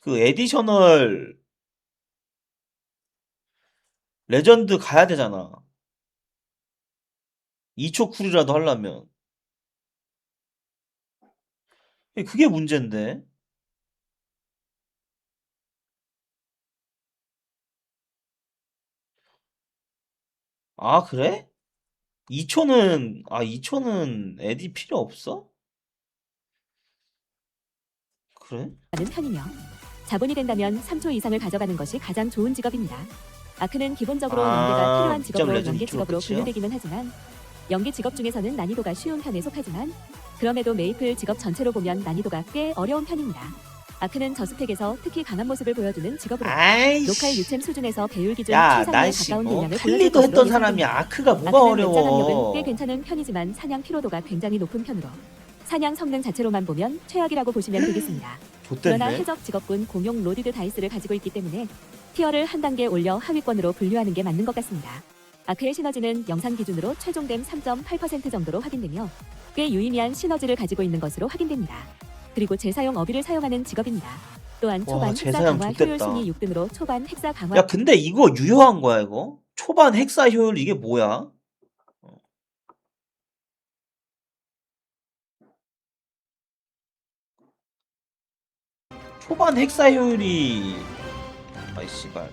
그 에디셔널 레전드 가야 되잖아. 2초 쿨이라도 하려면. 그게 문제인데. 아, 그래? 2초는 에디 필요 없어? 그래? 편이며 자본이 된다면 3초 이상을 가져가는 것이 가장 좋은 직업입니다. 아크는 기본적으로 연계가 필요한 직업으로 레전드 연계 직업으로 끝이야? 분류되기는 하지만 연계 직업 중에서는 난이도가 쉬운 편에 속하지만 그럼에도 메이플 직업 전체로 보면 난이도가 꽤 어려운 편입니다. 아크는 저스펙에서 특히 강한 모습을 보여주는 직업으로 아이씨. 로컬 유챔 수준에서 배율 기준 야, 최상위에 난씨 가까운 딜량을 보여줄 칼리도 것으로 했던 사람이 예상됩니다. 아크가 뭐가 아크는 맵장악력은 꽤 어려워. 괜찮은 편이지만 사냥 피로도가 굉장히 높은 편으로 사냥 성능 자체로만 보면 최악이라고 보시면 되겠습니다. 그러나 좋댔네. 해적 직업군 공용 로디드 다이스를 가지고 있기 때문에 티어를 한 단계 올려 하위권으로 분류하는 게 맞는 것 같습니다. 아크의 시너지는 영상 기준으로 최종됨 3.8% 정도로 확인되며 꽤 유의미한 시너지를 가지고 있는 것으로 확인됩니다. 그리고 재사용 어비를 사용하는 직업입니다. 또한 와, 초반 핵사 제사양 강화 좋댔다. 효율 순위 6등으로 초반 핵사 강화 야 근데 이거 유효한 거야 이거? 초반 핵사 효율 이게 뭐야? 초반 핵사 효율이 아이 씨발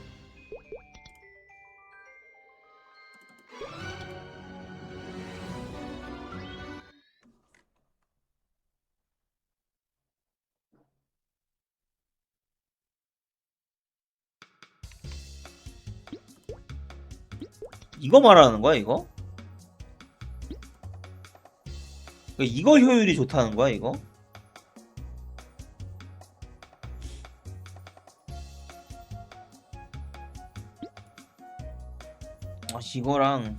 이거 말하는 거야 이거? 이거 효율이 좋다는 거야 이거? 아 이거랑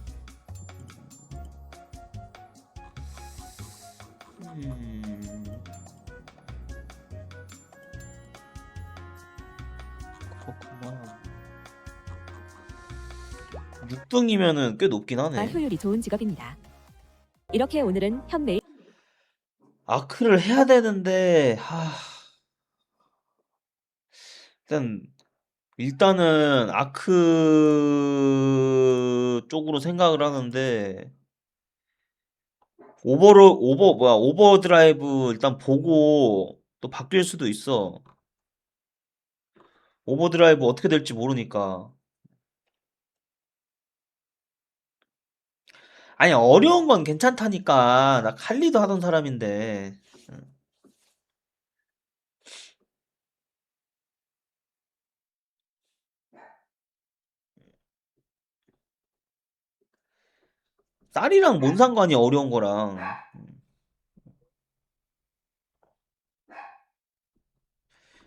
그렇구나. 6등이면은 꽤 높긴 하네. 효율이 좋은 직업입니다. 이렇게 오늘은 현 메인 아크를 해야 되는데 일단은 아크 쪽으로 생각을 하는데 오버드라이브 일단 보고 또 바뀔 수도 있어. 오버드라이브 어떻게 될지 모르니까. 아니 어려운 건 괜찮다니까. 나 칼리도 하던 사람인데. 쌀이랑 뭔 상관이 어려운 거랑.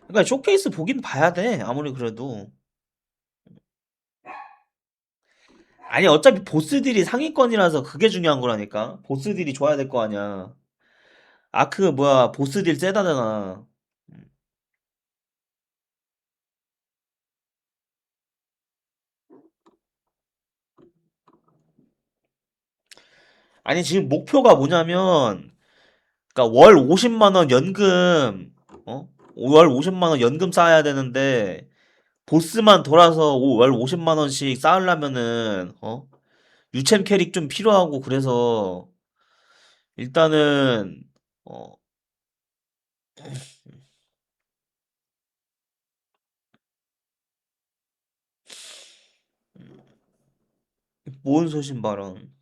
그러니까 쇼케이스 보긴 봐야 돼. 아무리 그래도. 아니 어차피 보스들이 상위권이라서 그게 중요한 거라니까. 보스들이 좋아야 될 거 아니야. 아크 뭐야 보스들 세다잖아. 아니 지금 목표가 뭐냐면 그러니까 월 50만 원 연금 월 50만 원 연금 쌓아야 되는데 보스만 돌아서 월 50만 원씩 쌓으려면은 유챔 캐릭 좀 필요하고 그래서 일단은 어 모은 소신 발언.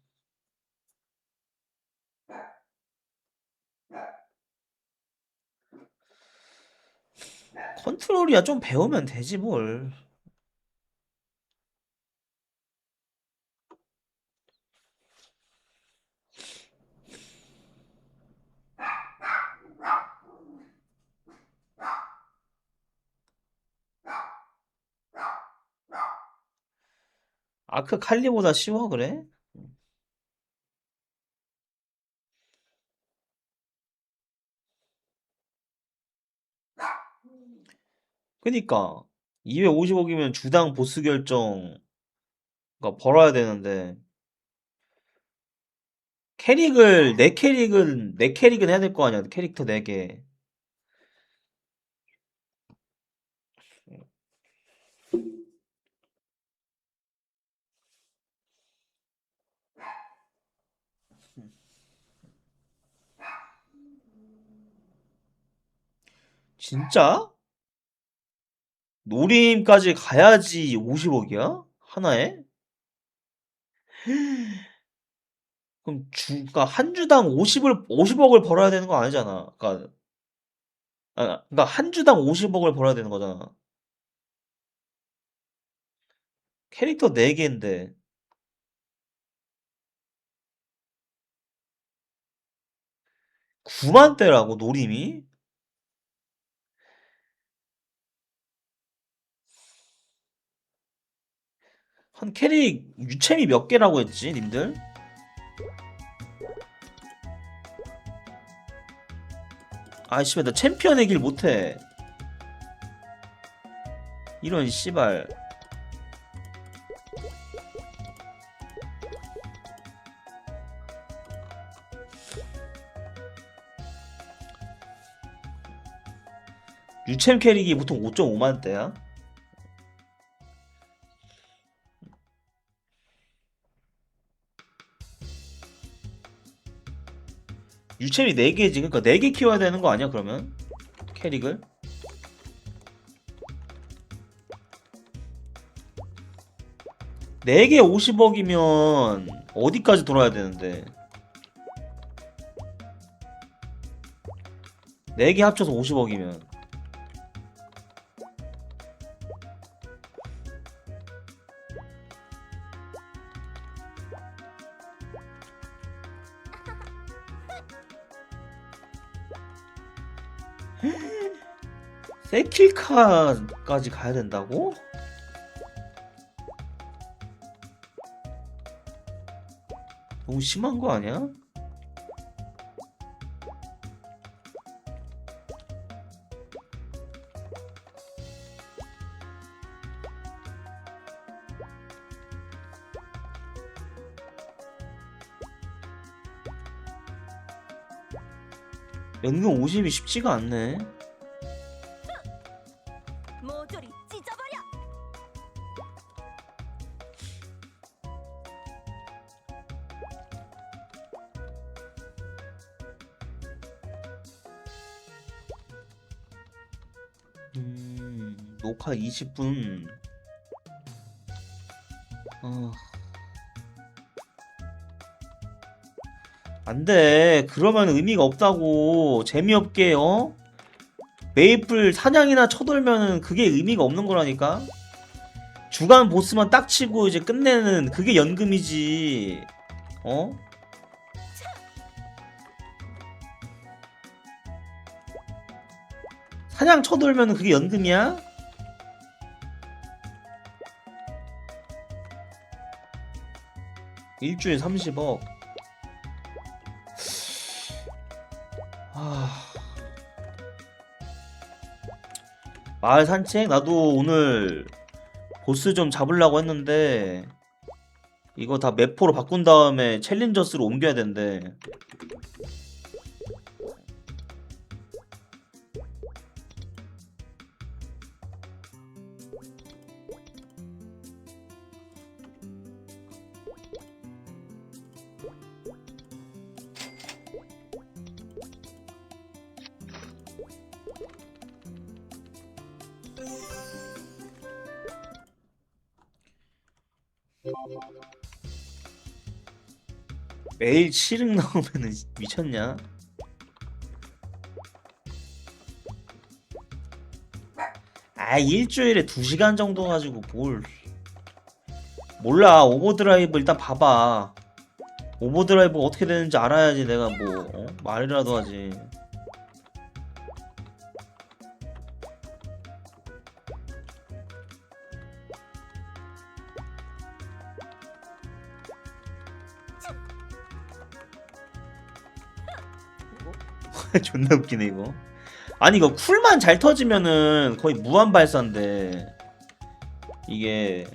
컨트롤이야 좀 배우면 되지 뭘. 아크 칼리보다 쉬워 그래? 그니까 250억이면 주당 보스 결정 그러니까 벌어야 되는데 내 캐릭은 해야 될 거 아니야. 캐릭터 4개. 진짜? 노림까지 가야지 50억이야? 하나에? 그럼 그러니까 한 주당 50억을 벌어야 되는 거 아니잖아. 그러니까 한 주당 50억을 벌어야 되는 거잖아. 캐릭터 4개인데 9만 대라고 노림이? 한 캐릭 유챔이 몇 개라고 했지, 님들? 아, 씨발, 나 챔피언의 길 못해. 이런, 씨발. 유챔 캐릭이 보통 5.5만대야? 유챔이 4개지. 그러니까 4개 키워야 되는 거 아니야 그러면? 캐릭을? 네 개 50억이면 어디까지 돌아야 되는데? 4개 합쳐서 50억이면 세킬카까지 가야 된다고? 너무 심한 거 아니야? 연금 50이 쉽지가 않네. 모조리 찢어버려. 녹화 20분. 안 돼. 그러면 의미가 없다고. 재미없게, 메이플 사냥이나 쳐돌면은 그게 의미가 없는 거라니까? 주간 보스만 딱 치고 이제 끝내는 그게 연금이지. 사냥 쳐돌면은 그게 연금이야? 일주일 30억. 마을 산책? 나도 오늘 보스 좀 잡으려고 했는데 이거 다 매포로 바꾼 다음에 챌린저스로 옮겨야 된대. 매일 7억 나오면은 미쳤냐? 일주일에 2시간 정도 가지고 뭘. 몰라. 오버드라이브 일단 봐봐. 오버드라이브 어떻게 되는지 알아야지 내가 뭐 말이라도 하지. 존나 웃기네 이거. 아니 이거 쿨만 잘 터지면은 거의 무한 발사인데 이게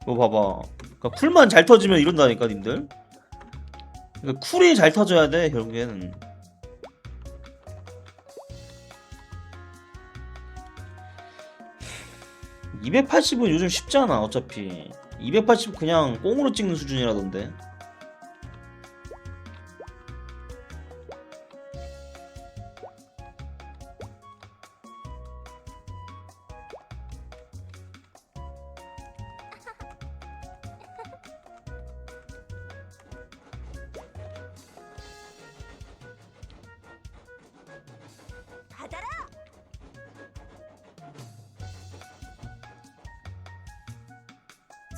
이거 봐봐. 그러니까 쿨만 잘 터지면 이런다니까 님들. 그러니까 쿨이 잘 터져야 돼 결국에는. (280은) 요즘 쉽잖아 어차피. 280 그냥 꽁으로 찍는 수준이라던데. 받아라.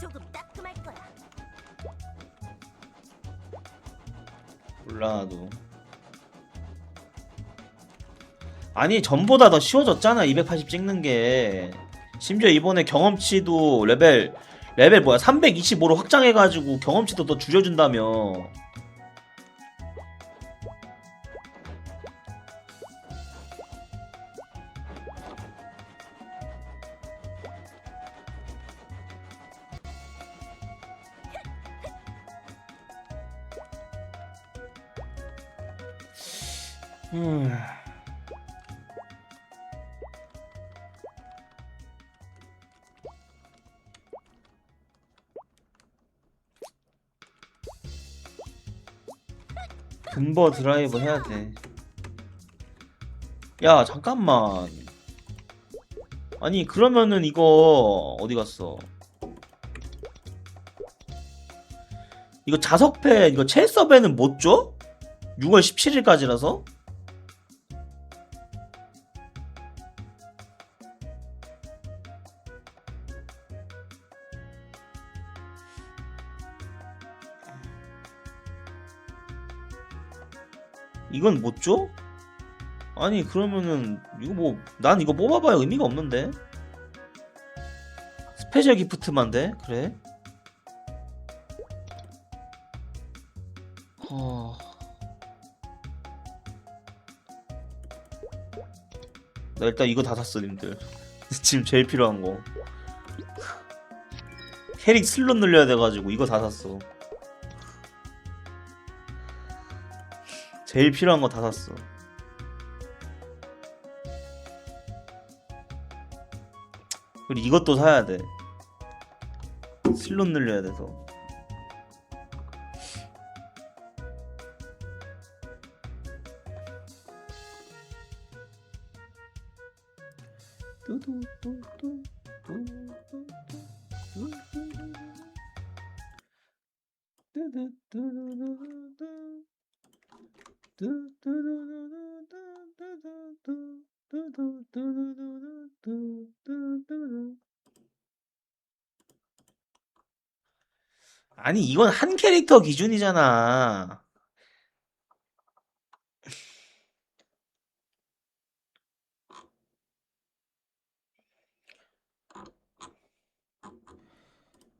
조금 따끔할 거야. 몰라 나도. 아니 전보다 더 쉬워졌잖아 280 찍는 게. 심지어 이번에 경험치도 레벨 뭐야 325로 확장해가지고 경험치도 더 줄여준다며. 금버 드라이브 해야 돼. 야, 잠깐만. 아니, 그러면은 이거 어디 갔어? 이거 자석패, 이거 첼서배는 못 줘? 6월 17일까지라서? 이건 못 줘? 아니 그러면은 이거 뭐 난 이거 뽑아봐야 의미가 없는데. 스페셜 기프트만 돼? 그래? 나 일단 이거 다 샀어 님들. 지금 제일 필요한 거 캐릭 슬롯 늘려야 돼가지고 이거 다 샀어. 제일 필요한 거 다 샀어. 그리고 이것도 사야 돼. 슬롯 늘려야 돼서. 아니 이건 한 캐릭터 기준이잖아.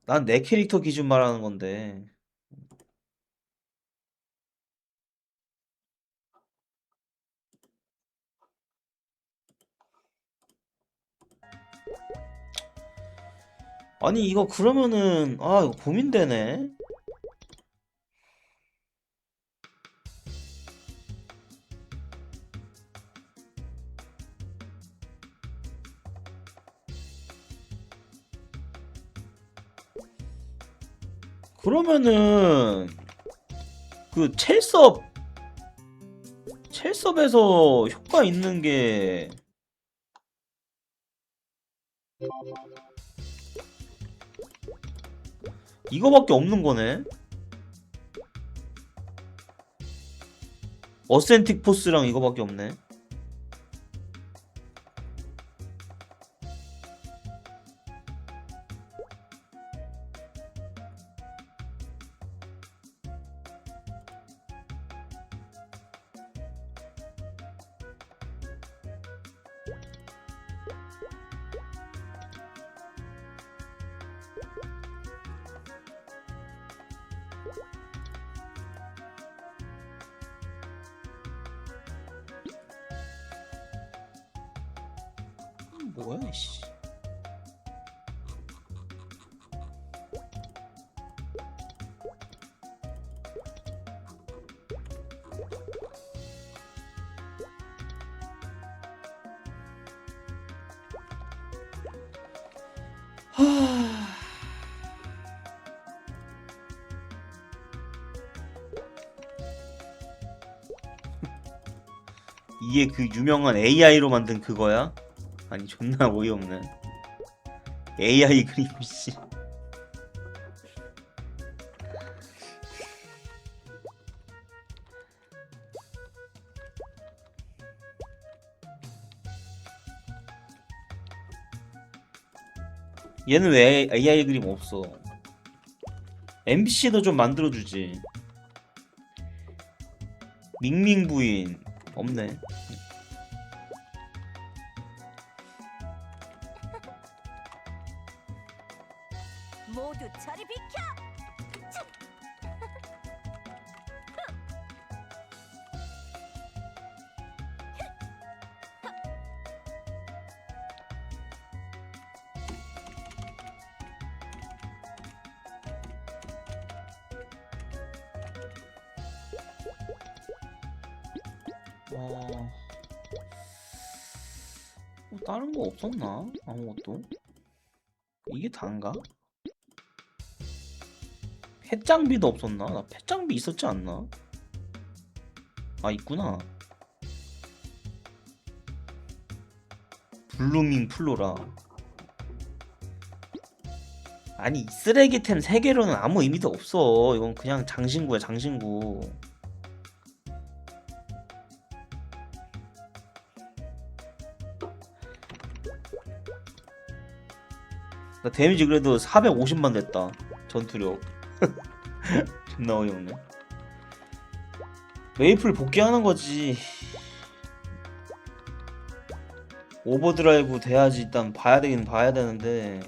난 내 캐릭터 기준 말하는 건데. 아니 이거 그러면은 아 이거 고민되네. 그러면은 그 첼섭에서 효과 있는 게 이거밖에 없는 거네. 어센틱 포스랑 이거밖에 없네. 뭐야 이씨. 이게 그 유명한 AI로 만든 그거야? 아니 존나 어이없네. AI 그림 씨. 얘는 왜 AI 그림 없어? NPC도 좀 만들어주지. 밍밍 부인 없네. 모두 저리 비켜! 다른 거 없었나? 아무것도? 이게 다인가? 펫장비도 없었나? 나 펫장비 있었지 않나? 아, 있구나. 블루밍 플로라. 아니, 이 쓰레기템 3개로는 아무 의미도 없어. 이건 그냥 장신구야, 장신구. 나 데미지 그래도 450만 됐다. 전투력. 존나 어이없네. 메이플 복귀하는 거지. 오버드라이브 돼야지. 일단 봐야 되긴 봐야 되는데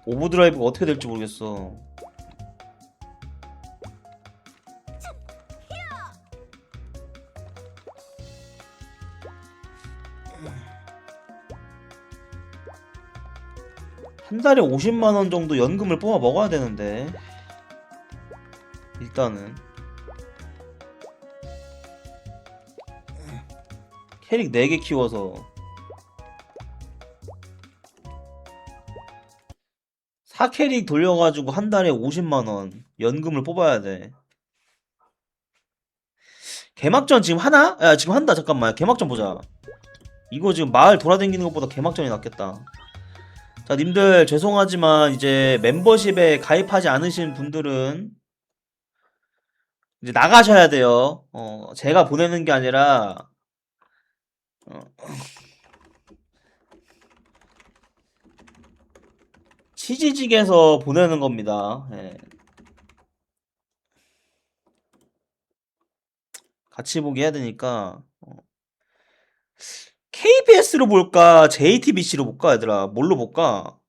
오버드라이브가 어떻게 될지 모르겠어. 한 달에 50만 원 정도 연금을 뽑아 먹어야 되는데 일단은 캐릭 4개 키워서 4캐릭 돌려가지고 한 달에 50만 원 연금을 뽑아야 돼. 개막전 지금 하나? 야, 지금 한다. 잠깐만. 개막전 보자. 이거 지금 마을 돌아다니는 것보다 개막전이 낫겠다. 자, 님들 죄송하지만 이제 멤버십에 가입하지 않으신 분들은 이제 나가셔야 돼요. 제가 보내는 게 아니라 치지직에서 보내는 겁니다. 예. 같이 보기 해야 되니까 KBS로 볼까? JTBC로 볼까? 얘들아, 뭘로 볼까?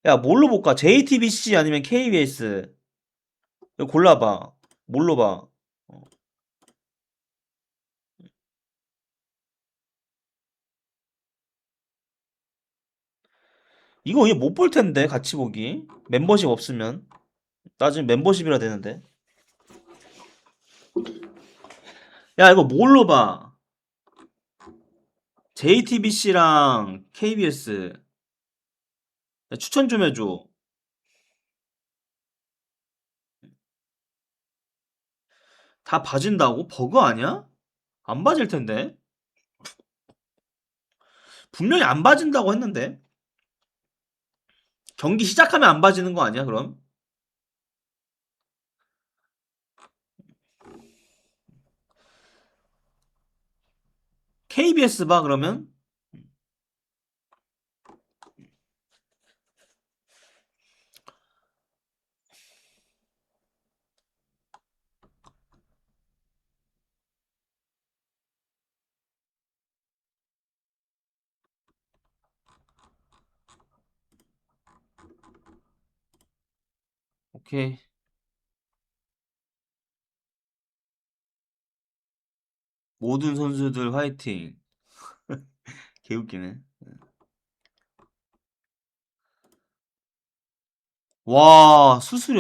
야, 뭘로 볼까? JTBC 아니면 KBS? 이거 골라봐. 뭘로 봐? 이거 못 볼 텐데, 같이 보기. 멤버십 없으면. 나 지금 멤버십이라 되는데. 야, 이거 뭘로 봐? JTBC랑 KBS. 야, 추천 좀 해줘. 다 봐진다고? 버그 아니야? 안 봐질 텐데. 분명히 안 봐진다고 했는데. 경기 시작하면 안 봐지는 거 아니야, 그럼? KBS 봐, 그러면? 오케이. 모든 선수들 화이팅. 개웃기네. 와, 수수료